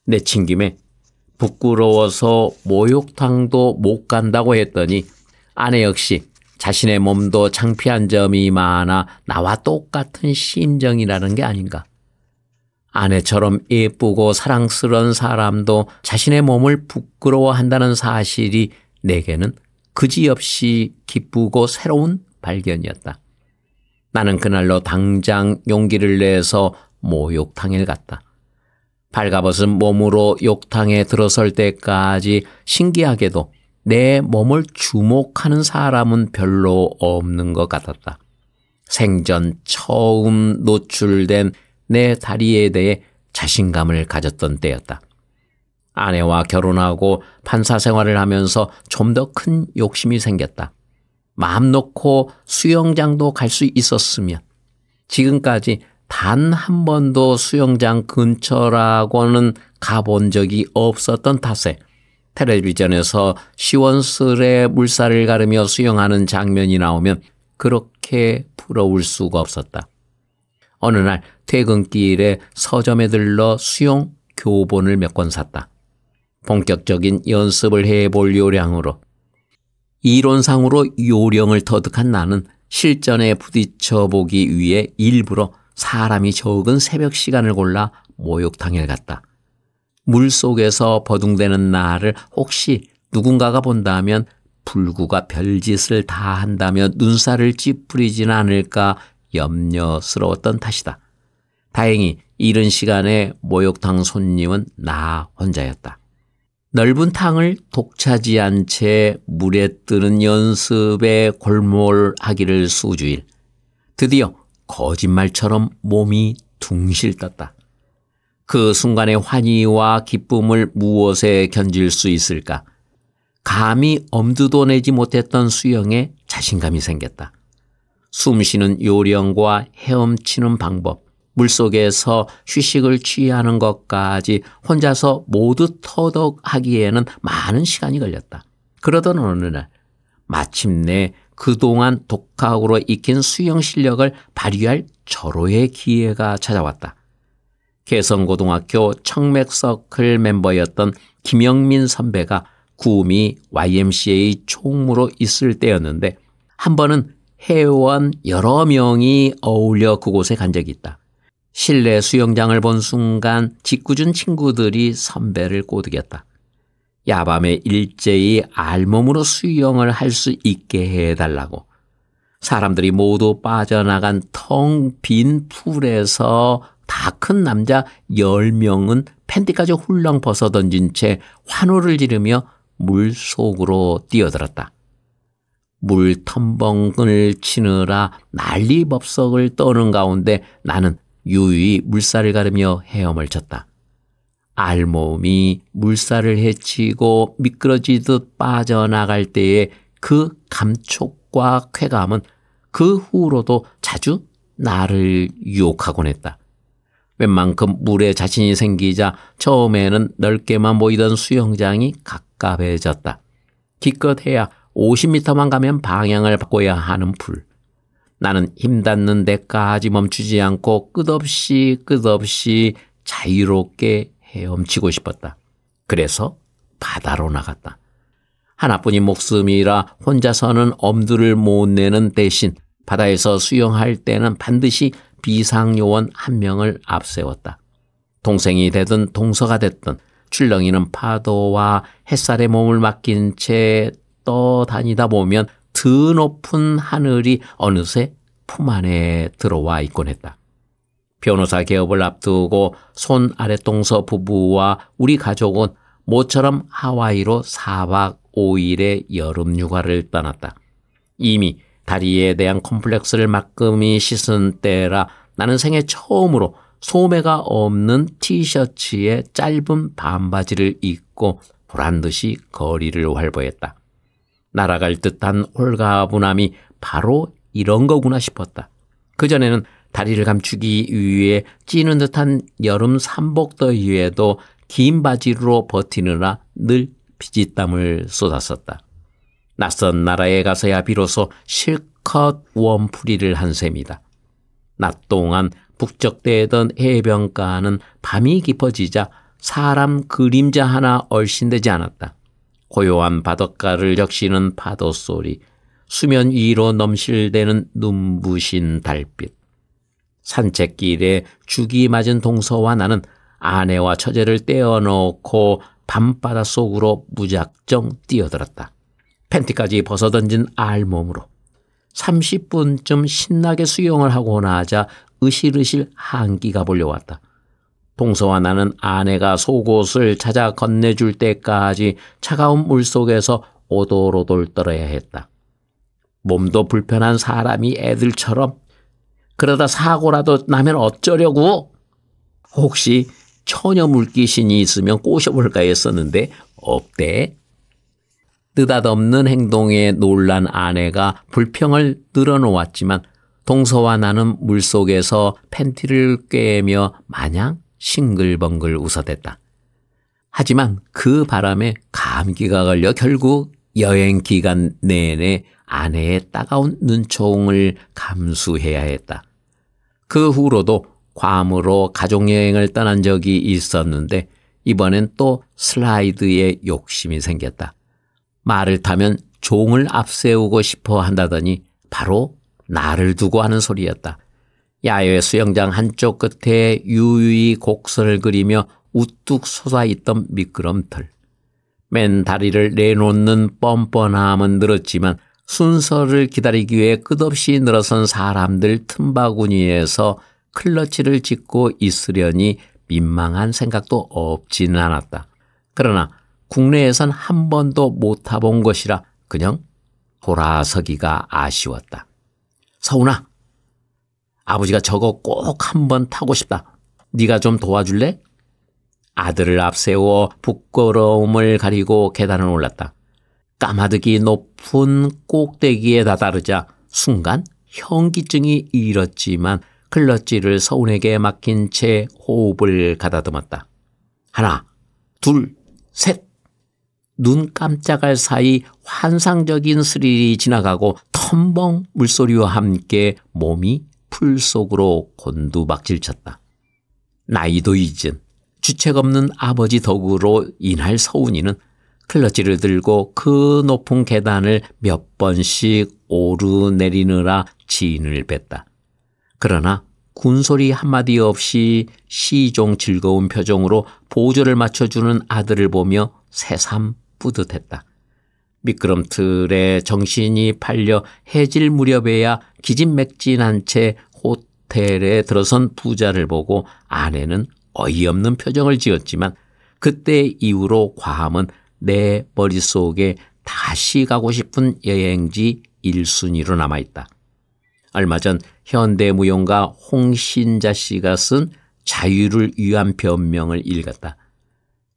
[SPEAKER 1] 내친 김에 부끄러워서 목욕탕도 못 간다고 했더니 아내 역시 자신의 몸도 창피한 점이 많아 나와 똑같은 심정이라는 게 아닌가. 아내처럼 예쁘고 사랑스러운 사람도 자신의 몸을 부끄러워한다는 사실이 내게는 그지없이 기쁘고 새로운 발견이었다. 나는 그날로 당장 용기를 내서 목욕탕에 갔다. 발가벗은 몸으로 욕탕에 들어설 때까지 신기하게도 내 몸을 주목하는 사람은 별로 없는 것 같았다. 생전 처음 노출된 내 다리에 대해 자신감을 가졌던 때였다. 아내와 결혼하고 판사 생활을 하면서 좀 더 큰 욕심이 생겼다. 마음 놓고 수영장도 갈 수 있었으면. 지금까지 단 한 번도 수영장 근처라고는 가본 적이 없었던 탓에 텔레비전에서 시원스레 물살을 가르며 수영하는 장면이 나오면 그렇게 부러울 수가 없었다. 어느 날 퇴근길에 서점에 들러 수영 교본을 몇 권 샀다. 본격적인 연습을 해볼 요량으로. 이론상으로 요령을 터득한 나는 실전에 부딪혀보기 위해 일부러 사람이 적은 새벽 시간을 골라 목욕탕에 갔다. 물속에서 버둥대는 나를 혹시 누군가가 본다면 불구가 별짓을 다 한다며 눈살을 찌푸리진 않을까 염려스러웠던 탓이다. 다행히 이른 시간에 목욕탕 손님은 나 혼자였다. 넓은 탕을 독차지한 채 물에 뜨는 연습에 골몰하기를 수주일. 드디어 거짓말처럼 몸이 둥실 떴다. 그 순간의 환희와 기쁨을 무엇에 견질 수 있을까? 감히 엄두도 내지 못했던 수영에 자신감이 생겼다. 숨쉬는 요령과 헤엄치는 방법, 물속에서 휴식을 취하는 것까지 혼자서 모두 터득하기에는 많은 시간이 걸렸다. 그러던 어느 날 마침내 그동안 독학으로 익힌 수영 실력을 발휘할 절호의 기회가 찾아왔다. 개성고등학교 청맥서클 멤버였던 김영민 선배가 구미 YMCA 총무로 있을 때였는데 한 번은 회원 여러 명이 어울려 그곳에 간 적이 있다. 실내 수영장을 본 순간 짓궂은 친구들이 선배를 꼬드겼다. 야밤에 일제히 알몸으로 수영을 할 수 있게 해달라고. 사람들이 모두 빠져나간 텅 빈 풀에서 다 큰 남자 10명은 팬티까지 훌렁 벗어던진 채 환호를 지르며 물속으로 뛰어들었다. 물 텀벙을 치느라 난리법석을 떠는 가운데 나는 유유히 물살을 가르며 헤엄을 쳤다. 알몸이 물살을 헤치고 미끄러지듯 빠져나갈 때의 그 감촉과 쾌감은 그 후로도 자주 나를 유혹하곤 했다. 웬만큼 물에 자신이 생기자 처음에는 넓게만 보이던 수영장이 갑갑해졌다. 기껏해야 50m만 가면 방향을 바꿔야 하는 풀. 나는 힘 닿는 데까지 멈추지 않고 끝없이 자유롭게 헤엄치고 싶었다. 그래서 바다로 나갔다. 하나뿐인 목숨이라 혼자서는 엄두를 못 내는 대신 바다에서 수영할 때는 반드시 비상요원 한 명을 앞세웠다. 동생이 되든 동서가 됐든 출렁이는 파도와 햇살에 몸을 맡긴 채 떠다니다 보면 드 높은 하늘이 어느새 품 안에 들어와 있곤 했다. 변호사 개업을 앞두고 손 아랫동서 부부와 우리 가족은 모처럼 하와이로 4박 5일의 여름 휴가를 떠났다. 이미 다리에 대한 컴플렉스를 말끔히 씻은 때라 나는 생애 처음으로 소매가 없는 티셔츠에 짧은 반바지를 입고 보란듯이 거리를 활보했다. 날아갈 듯한 홀가분함이 바로 이런 거구나 싶었다. 그전에는 다리를 감추기 위해 찌는 듯한 여름 삼복더위에도 긴 바지로 버티느라 늘 피지땀을 쏟았었다. 낯선 나라에 가서야 비로소 실컷 웜풀이를 한 셈이다. 낮 동안 북적대던 해변가는 밤이 깊어지자 사람 그림자 하나 얼씬되지 않았다. 고요한 바닷가를 적시는 파도 소리, 수면 위로 넘실대는 눈부신 달빛. 산책길에 죽이 맞은 동서와 나는 아내와 처제를 떼어놓고 밤바다 속으로 무작정 뛰어들었다. 팬티까지 벗어던진 알몸으로 30분쯤 신나게 수영을 하고 나자 으실으실 한기가 몰려왔다. 동서와 나는 아내가 속옷을 찾아 건네줄 때까지 차가운 물속에서 오돌오돌 떨어야 했다. 몸도 불편한 사람이 애들처럼 그러다 사고라도 나면 어쩌려고? 혹시 처녀 물귀신이 있으면 꼬셔볼까 했었는데 없대. 느닷없는 행동에 놀란 아내가 불평을 늘어놓았지만 동서와 나는 물속에서 팬티를 꿰며 마냥 싱글벙글 웃어댔다. 하지만 그 바람에 감기가 걸려 결국 여행 기간 내내 아내의 따가운 눈총을 감수해야 했다. 그 후로도 괌으로 가족여행을 떠난 적이 있었는데 이번엔 또 슬라이드에 욕심이 생겼다. 말을 타면 종을 앞세우고 싶어 한다더니 바로 나를 두고 하는 소리였다. 야외 수영장 한쪽 끝에 유유히 곡선을 그리며 우뚝 솟아있던 미끄럼틀. 맨 다리를 내놓는 뻔뻔함은 늘었지만 순서를 기다리기 위해 끝없이 늘어선 사람들 틈바구니에서 클러치를 짚고 있으려니 민망한 생각도 없지는 않았다. 그러나 국내에선 한 번도 못 타본 것이라 그냥 돌아서기가 아쉬웠다. 서훈아, 아버지가 저거 꼭 한번 타고 싶다. 네가 좀 도와줄래? 아들을 앞세워 부끄러움을 가리고 계단을 올랐다. 까마득이 높은 꼭대기에 다다르자 순간 현기증이 일었지만 클러치를 서훈에게 맡긴 채 호흡을 가다듬었다. 하나, 둘, 셋. 눈 깜짝할 사이 환상적인 스릴이 지나가고 텀벙 물소리와 함께 몸이 풀 속으로 곤두박질쳤다. 나이도 잊은 주책 없는 아버지 덕으로 인할 서훈이는 클러치를 들고 그 높은 계단을 몇 번씩 오르내리느라 진을 뺐다. 그러나 군소리 한마디 없이 시종 즐거운 표정으로 보조를 맞춰주는 아들을 보며 새삼 뿌듯했다. 미끄럼틀에 정신이 팔려 해질 무렵에야 기진맥진한 채 호텔에 들어선 부자를 보고 아내는 어이없는 표정을 지었지만 그때 이후로 괌은 내 머릿속에 다시 가고 싶은 여행지 1순위로 남아있다. 얼마 전 현대무용가 홍신자 씨가 쓴 자유를 위한 변명을 읽었다.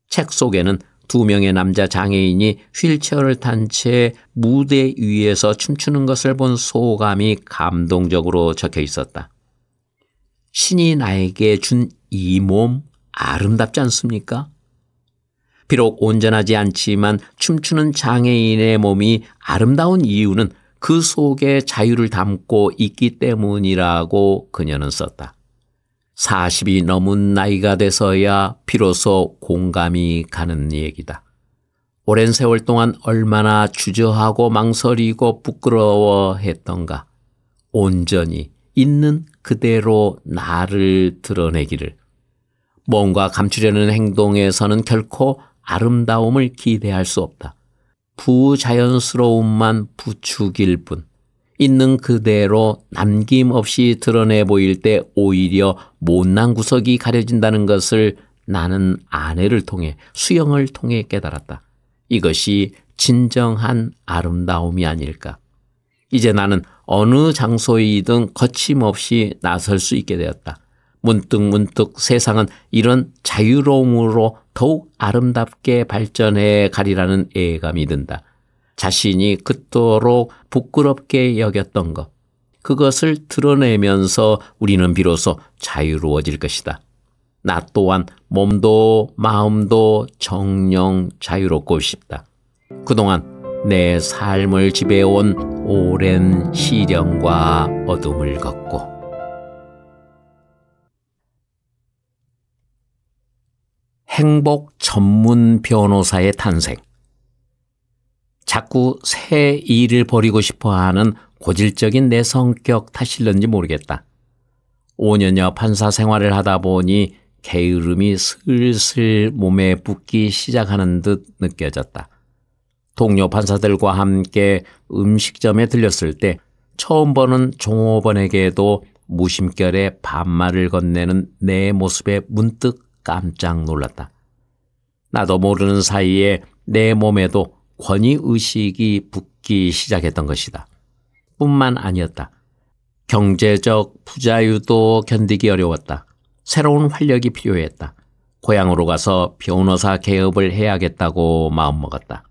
[SPEAKER 1] 책 속에는 2명의 남자 장애인이 휠체어를 탄 채 무대 위에서 춤추는 것을 본 소감이 감동적으로 적혀 있었다. 신이 나에게 준 이 몸 아름답지 않습니까? 비록 온전하지 않지만 춤추는 장애인의 몸이 아름다운 이유는 그 속에 자유를 담고 있기 때문이라고 그녀는 썼다. 40이 넘은 나이가 돼서야 비로소 공감이 가는 얘기다. 오랜 세월 동안 얼마나 주저하고 망설이고 부끄러워했던가. 온전히 있는 그대로 나를 드러내기를. 뭔가 감추려는 행동에서는 결코 아름다움을 기대할 수 없다. 부자연스러움만 부추길 뿐, 있는 그대로 남김없이 드러내 보일 때 오히려 못난 구석이 가려진다는 것을 나는 아내를 통해, 수영을 통해 깨달았다. 이것이 진정한 아름다움이 아닐까. 이제 나는 어느 장소이든 거침없이 나설 수 있게 되었다. 문득 세상은 이런 자유로움으로 더욱 아름답게 발전해 가리라는 예감이 든다. 자신이 그토록 부끄럽게 여겼던 것, 그것을 드러내면서 우리는 비로소 자유로워질 것이다. 나 또한 몸도 마음도 정녕 자유롭고 싶다. 그동안 내 삶을 지배해온 오랜 시련과 어둠을 걷고 행복 전문 변호사의 탄생. 자꾸 새 일을 벌이고 싶어하는 고질적인 내 성격 탓일런지 모르겠다. 5년여 판사 생활을 하다 보니 게으름이 슬슬 몸에 붙기 시작하는 듯 느껴졌다. 동료 판사들과 함께 음식점에 들렸을 때 처음 보는 종업원에게도 무심결에 반말을 건네는 내 모습에 문득 깜짝 놀랐다. 나도 모르는 사이에 내 몸에도 권위의식이 붙기 시작했던 것이다. 뿐만 아니었다. 경제적 부자유도 견디기 어려웠다. 새로운 활력이 필요했다. 고향으로 가서 변호사 개업을 해야겠다고 마음먹었다.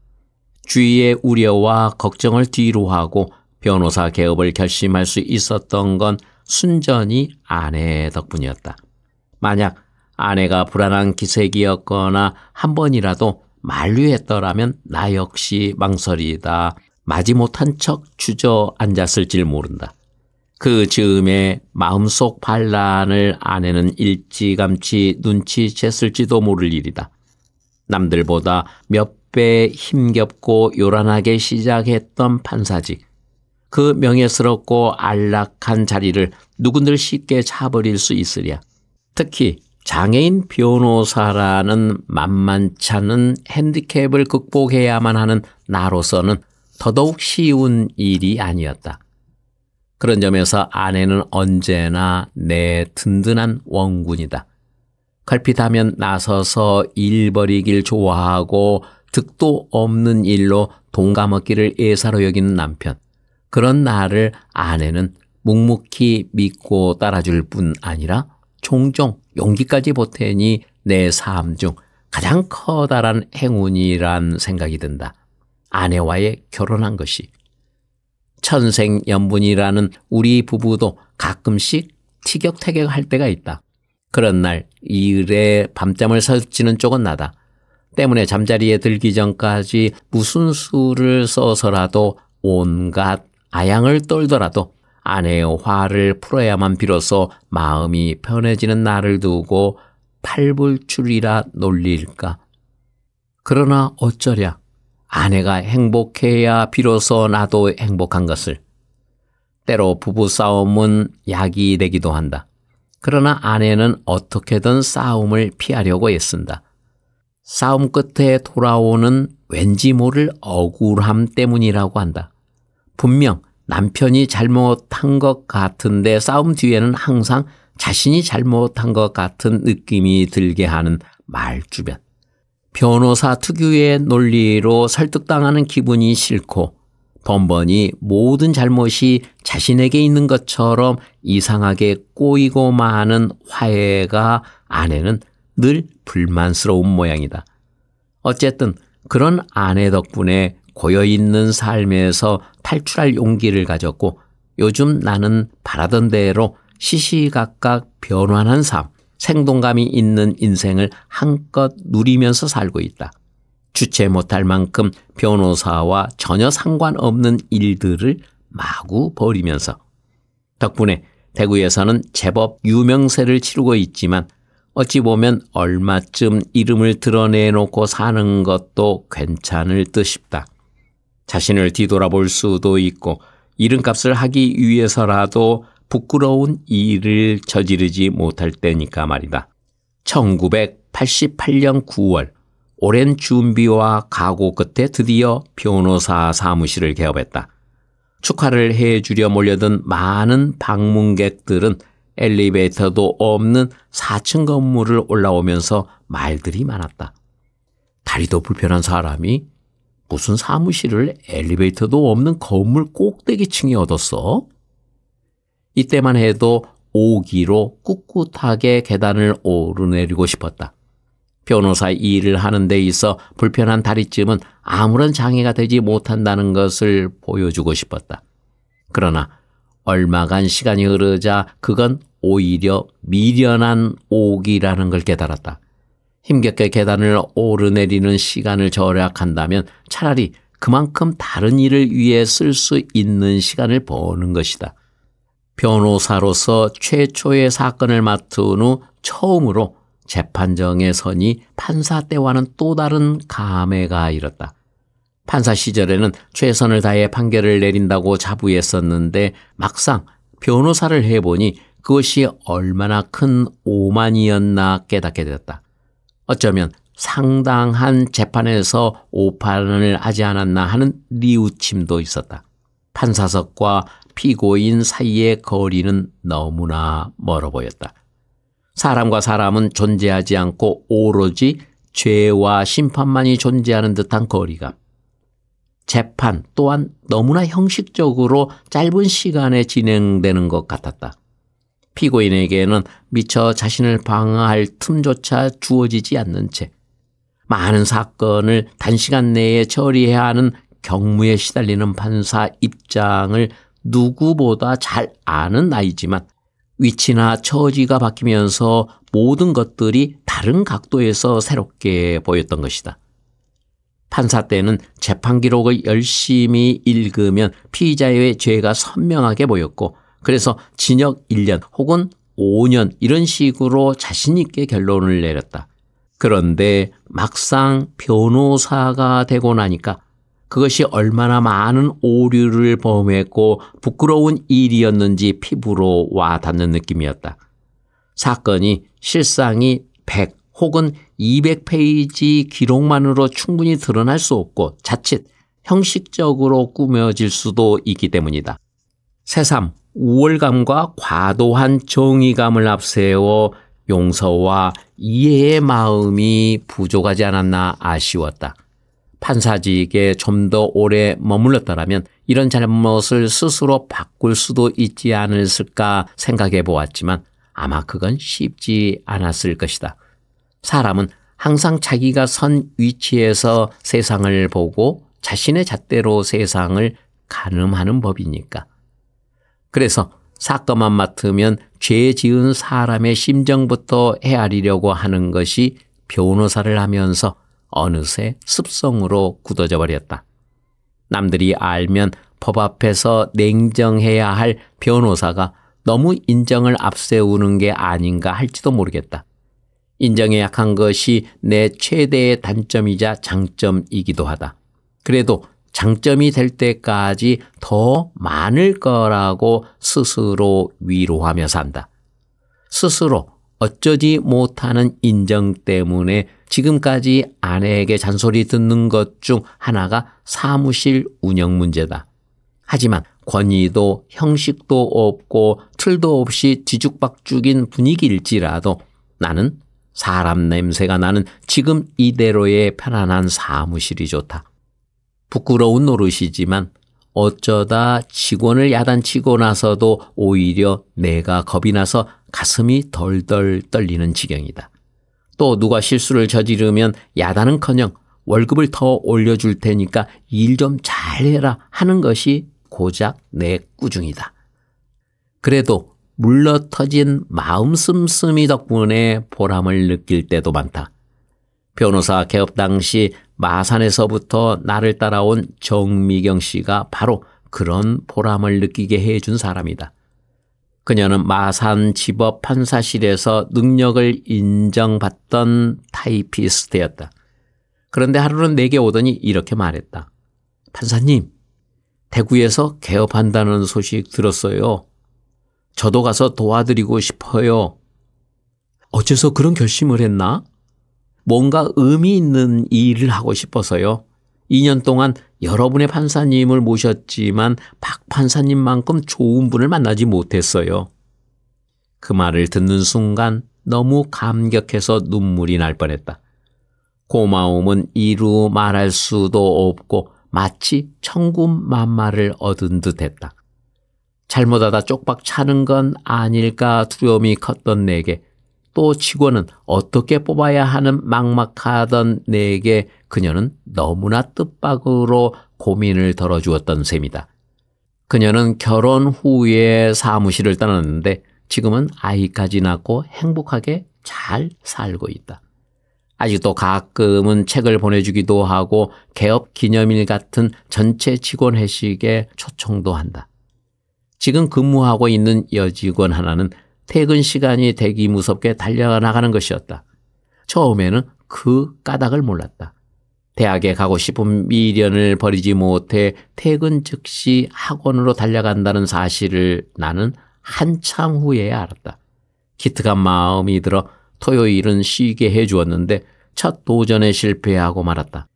[SPEAKER 1] 주위의 우려와 걱정을 뒤로하고 변호사 개업을 결심할 수 있었던 건 순전히 아내 덕분이었다. 만약 아내가 불안한 기색이었거나 한 번이라도 만류했더라면 나 역시 망설이다 마지못한 척 주저앉았을지 모른다. 그 즈음에 마음속 반란을 아내는 일찌감치 눈치챘을지도 모를 일이다. 남들보다 몇 배 힘겹고 요란하게 시작했던 판사직, 그 명예스럽고 안락한 자리를 누군들 쉽게 차버릴 수 있으랴. 특히 장애인 변호사라는 만만치 않은 핸디캡을 극복해야만 하는 나로서는 더더욱 쉬운 일이 아니었다. 그런 점에서 아내는 언제나 내 든든한 원군이다. 걸핏하면 나서서 일 벌이길 좋아하고 득도 없는 일로 돈 까먹기를 예사로 여기는 남편. 그런 나를 아내는 묵묵히 믿고 따라줄 뿐 아니라 종종 용기까지 보태니 내 삶 중 가장 커다란 행운이란 생각이 든다. 아내와의 결혼한 것이. 천생연분이라는 우리 부부도 가끔씩 티격태격할 때가 있다. 그런 날 일에 밤잠을 설치는 쪽은 나다. 때문에 잠자리에 들기 전까지 무슨 수를 써서라도 온갖 아양을 떨더라도 아내의 화를 풀어야만 비로소 마음이 편해지는 나를 두고 팔불출이라 놀릴까. 그러나 어쩌랴. 아내가 행복해야 비로소 나도 행복한 것을. 때로 부부싸움은 약이 되기도 한다. 그러나 아내는 어떻게든 싸움을 피하려고 애쓴다. 싸움 끝에 돌아오는 왠지 모를 억울함 때문이라고 한다. 분명 남편이 잘못한 것 같은데 싸움 뒤에는 항상 자신이 잘못한 것 같은 느낌이 들게 하는 말주변. 변호사 특유의 논리로 설득당하는 기분이 싫고 번번이 모든 잘못이 자신에게 있는 것처럼 이상하게 꼬이고 마는 화해가 아내는 늘 불만스러운 모양이다. 어쨌든 그런 아내 덕분에 고여있는 삶에서 탈출할 용기를 가졌고 요즘 나는 바라던 대로 시시각각 변환한 삶, 생동감이 있는 인생을 한껏 누리면서 살고 있다. 주체 못할 만큼 변호사와 전혀 상관없는 일들을 마구 벌이면서. 덕분에 대구에서는 제법 유명세를 치르고 있지만 어찌 보면 얼마쯤 이름을 드러내놓고 사는 것도 괜찮을 듯 싶다. 자신을 뒤돌아볼 수도 있고 이름값을 하기 위해서라도 부끄러운 일을 저지르지 못할 때니까 말이다. 1988년 9월 오랜 준비와 각오 끝에 드디어 변호사 사무실을 개업했다. 축하를 해주려 몰려든 많은 방문객들은 엘리베이터도 없는 4층 건물을 올라오면서 말들이 많았다. 다리도 불편한 사람이 무슨 사무실을 엘리베이터도 없는 건물 꼭대기층에 얻었어? 이때만 해도 오기로 꿋꿋하게 계단을 오르내리고 싶었다. 변호사 일을 하는 데 있어 불편한 다리쯤은 아무런 장애가 되지 못한다는 것을 보여주고 싶었다. 그러나 얼마간 시간이 흐르자 그건 오히려 미련한 오기라는 걸 깨달았다. 힘겹게 계단을 오르내리는 시간을 절약한다면 차라리 그만큼 다른 일을 위해 쓸 수 있는 시간을 버는 것이다. 변호사로서 최초의 사건을 맡은 후 처음으로 재판정에 서니 판사 때와는 또 다른 감회가 일었다. 판사 시절에는 최선을 다해 판결을 내린다고 자부했었는데 막상 변호사를 해보니 그것이 얼마나 큰 오만이었나 깨닫게 되었다. 어쩌면 상당한 재판에서 오판을 하지 않았나 하는 뉘우침도 있었다. 판사석과 피고인 사이의 거리는 너무나 멀어 보였다. 사람과 사람은 존재하지 않고 오로지 죄와 심판만이 존재하는 듯한 거리감. 재판 또한 너무나 형식적으로 짧은 시간에 진행되는 것 같았다. 피고인에게는 미처 자신을 방어할 틈조차 주어지지 않는 채 많은 사건을 단시간 내에 처리해야 하는 경무에 시달리는 판사 입장을 누구보다 잘 아는 나이지만 위치나 처지가 바뀌면서 모든 것들이 다른 각도에서 새롭게 보였던 것이다. 판사 때는 재판 기록을 열심히 읽으면 피의자의 죄가 선명하게 보였고 그래서 징역 1년 혹은 5년 이런 식으로 자신 있게 결론을 내렸다. 그런데 막상 변호사가 되고 나니까 그것이 얼마나 많은 오류를 범했고 부끄러운 일이었는지 피부로 와닿는 느낌이었다. 사건이 실상이 100 혹은 200페이지 기록만으로 충분히 드러날 수 없고 자칫 형식적으로 꾸며질 수도 있기 때문이다. 새삼 우월감과 과도한 정의감을 앞세워 용서와 이해의 마음이 부족하지 않았나 아쉬웠다. 판사직에 좀 더 오래 머물렀더라면 이런 잘못을 스스로 바꿀 수도 있지 않았을까 생각해 보았지만 아마 그건 쉽지 않았을 것이다. 사람은 항상 자기가 선 위치에서 세상을 보고 자신의 잣대로 세상을 가늠하는 법이니까. 그래서 사건만 맡으면 죄 지은 사람의 심정부터 헤아리려고 하는 것이 변호사를 하면서 어느새 습성으로 굳어져 버렸다. 남들이 알면 법 앞에서 냉정해야 할 변호사가 너무 인정을 앞세우는 게 아닌가 할지도 모르겠다. 인정에 약한 것이 내 최대의 단점이자 장점이기도 하다. 그래도 장점이 될 때까지 더 많을 거라고 스스로 위로하며 산다. 스스로 어쩌지 못하는 인정 때문에 지금까지 아내에게 잔소리 듣는 것 중 하나가 사무실 운영 문제다. 하지만 권위도 형식도 없고 틀도 없이 뒤죽박죽인 분위기일지라도 나는 사람 냄새가 나는 지금 이대로의 편안한 사무실이 좋다. 부끄러운 노릇이지만 어쩌다 직원을 야단치고 나서도 오히려 내가 겁이 나서 가슴이 덜덜 떨리는 지경이다. 또 누가 실수를 저지르면 야단은커녕 월급을 더 올려줄 테니까 일 좀 잘해라 하는 것이 고작 내 꾸중이다. 그래도 물러터진 마음 씀씀이 덕분에 보람을 느낄 때도 많다. 변호사 개업 당시 마산에서부터 나를 따라온 정미경 씨가 바로 그런 보람을 느끼게 해준 사람이다. 그녀는 마산 지법 판사실에서 능력을 인정받던 타이피스트였다. 그런데 하루는 내게 오더니 이렇게 말했다. 판사님, 대구에서 개업한다는 소식 들었어요. 저도 가서 도와드리고 싶어요. 어째서 그런 결심을 했나? 뭔가 의미 있는 일을 하고 싶어서요. 2년 동안 여러분의 판사님을 모셨지만 박 판사님만큼 좋은 분을 만나지 못했어요. 그 말을 듣는 순간 너무 감격해서 눈물이 날 뻔했다. 고마움은 이루 말할 수도 없고 마치 천군만마를 얻은 듯했다. 잘못하다 쪽박 차는 건 아닐까 두려움이 컸던 내게, 또 직원은 어떻게 뽑아야 하는 막막하던 내게 그녀는 너무나 뜻밖으로 고민을 덜어주었던 셈이다. 그녀는 결혼 후에 사무실을 떠났는데 지금은 아이까지 낳고 행복하게 잘 살고 있다. 아직도 가끔은 책을 보내주기도 하고 개업 기념일 같은 전체 직원 회식에 초청도 한다. 지금 근무하고 있는 여직원 하나는 퇴근 시간이 되기 무섭게 달려나가는 것이었다. 처음에는 그 까닭을 몰랐다. 대학에 가고 싶은 미련을 버리지 못해 퇴근 즉시 학원으로 달려간다는 사실을 나는 한참 후에야 알았다. 기특한 마음이 들어 토요일은 쉬게 해주었는데 첫 도전에 실패하고 말았다.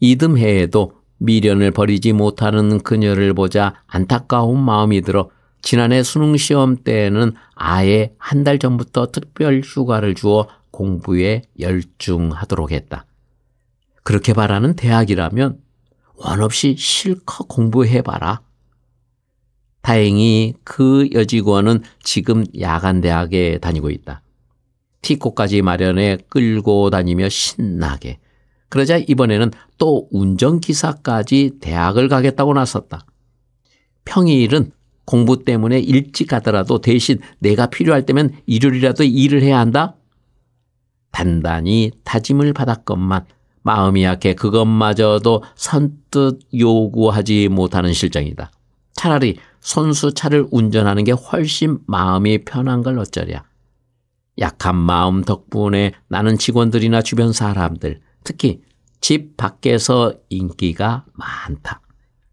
[SPEAKER 1] 이듬해에도 미련을 버리지 못하는 그녀를 보자 안타까운 마음이 들어 지난해 수능시험 때에는 아예 한 달 전부터 특별 휴가를 주어 공부에 열중하도록 했다. 그렇게 바라는 대학이라면 원 없이 실컷 공부해봐라. 다행히 그 여직원은 지금 야간대학에 다니고 있다. 티코까지 마련해 끌고 다니며 신나게. 그러자 이번에는 또 운전기사까지 대학을 가겠다고 나섰다. 평일은 공부 때문에 일찍 가더라도 대신 내가 필요할 때면 일요일이라도 일을 해야 한다? 단단히 다짐을 받았건만 마음이 약해 그것마저도 선뜻 요구하지 못하는 실정이다. 차라리 손수차를 운전하는 게 훨씬 마음이 편한 걸 어쩌랴. 약한 마음 덕분에 나는 직원들이나 주변 사람들, 특히 집 밖에서 인기가 많다.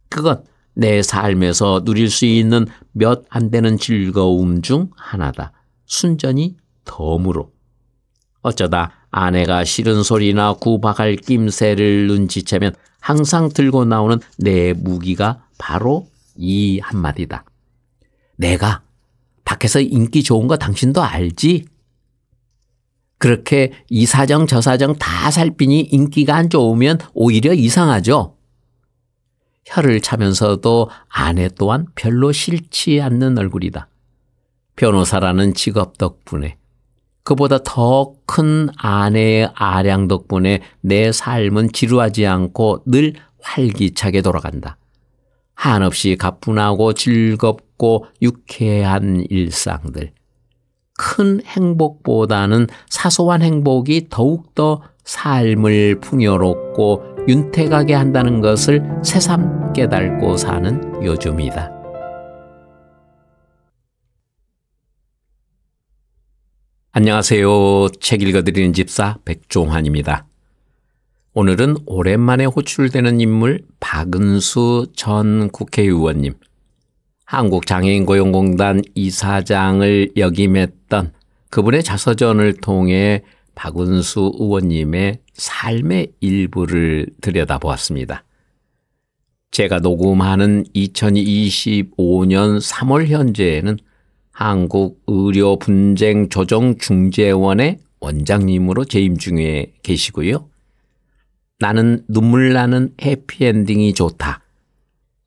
[SPEAKER 1] 그건 내 삶에서 누릴 수 있는 몇 안 되는 즐거움 중 하나다. 순전히 덤으로. 어쩌다 아내가 싫은 소리나 구박할 낌새를 눈치채면 항상 들고 나오는 내 무기가 바로 이 한마디다. 내가 밖에서 인기 좋은 거 당신도 알지? 그렇게 이 사정 저 사정 다 살피니 인기가 안 좋으면 오히려 이상하죠. 혀를 차면서도 아내 또한 별로 싫지 않는 얼굴이다. 변호사라는 직업 덕분에, 그보다 더 큰 아내의 아량 덕분에 내 삶은 지루하지 않고 늘 활기차게 돌아간다. 한없이 가뿐하고 즐겁고 유쾌한 일상들. 큰 행복보다는 사소한 행복이 더욱더 삶을 풍요롭고 윤택하게 한다는 것을 새삼 깨닫고 사는 요즘이다. 안녕하세요. 책 읽어드리는 집사 백종환입니다. 오늘은 오랜만에 호출되는 인물 박은수 전 국회의원님, 한국장애인고용공단 이사장을 역임했던 그분의 자서전을 통해 박은수 의원님의 삶의 일부를 들여다보았습니다. 제가 녹음하는 2025년 3월 현재에는 한국의료분쟁조정중재원의 원장님으로 재임 중에 계시고요. 나는 눈물 나는 해피엔딩이 좋다.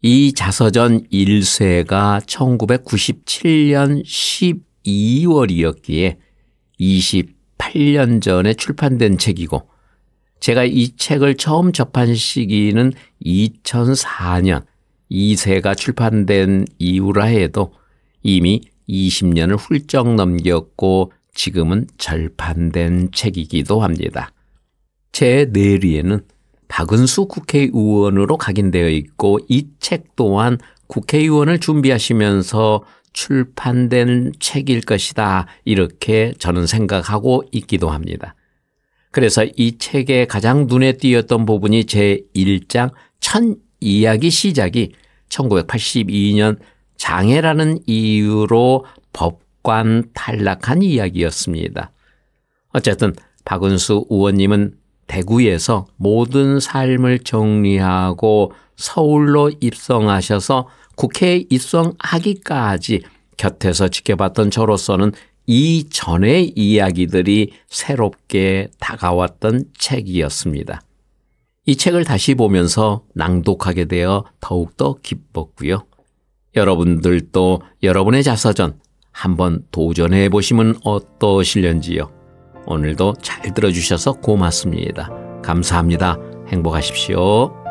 [SPEAKER 1] 이 자서전 1쇄가 1997년 12월이었기에 28년 전에 출판된 책이고, 제가 이 책을 처음 접한 시기는 2004년 2쇄가 출판된 이후라 해도 이미 20년을 훌쩍 넘겼고 지금은 절판된 책이기도 합니다. 제 내리에는 박은수 국회의원으로 각인되어 있고 이 책 또한 국회의원을 준비하시면서 출판된 책일 것이다, 이렇게 저는 생각하고 있기도 합니다. 그래서 이 책의 가장 눈에 띄었던 부분이 제 1장 첫 이야기 시작이 1982년 장애라는 이유로 법관 탈락한 이야기였습니다. 어쨌든 박은수 의원님은 대구에서 모든 삶을 정리하고 서울로 입성하셔서 국회에 입성하기까지 곁에서 지켜봤던 저로서는 이전의 이야기들이 새롭게 다가왔던 책이었습니다. 이 책을 다시 보면서 낭독하게 되어 더욱더 기뻤고요. 여러분들도 여러분의 자서전 한번 도전해 보시면 어떠실런지요. 오늘도 잘 들어주셔서 고맙습니다. 감사합니다. 행복하십시오.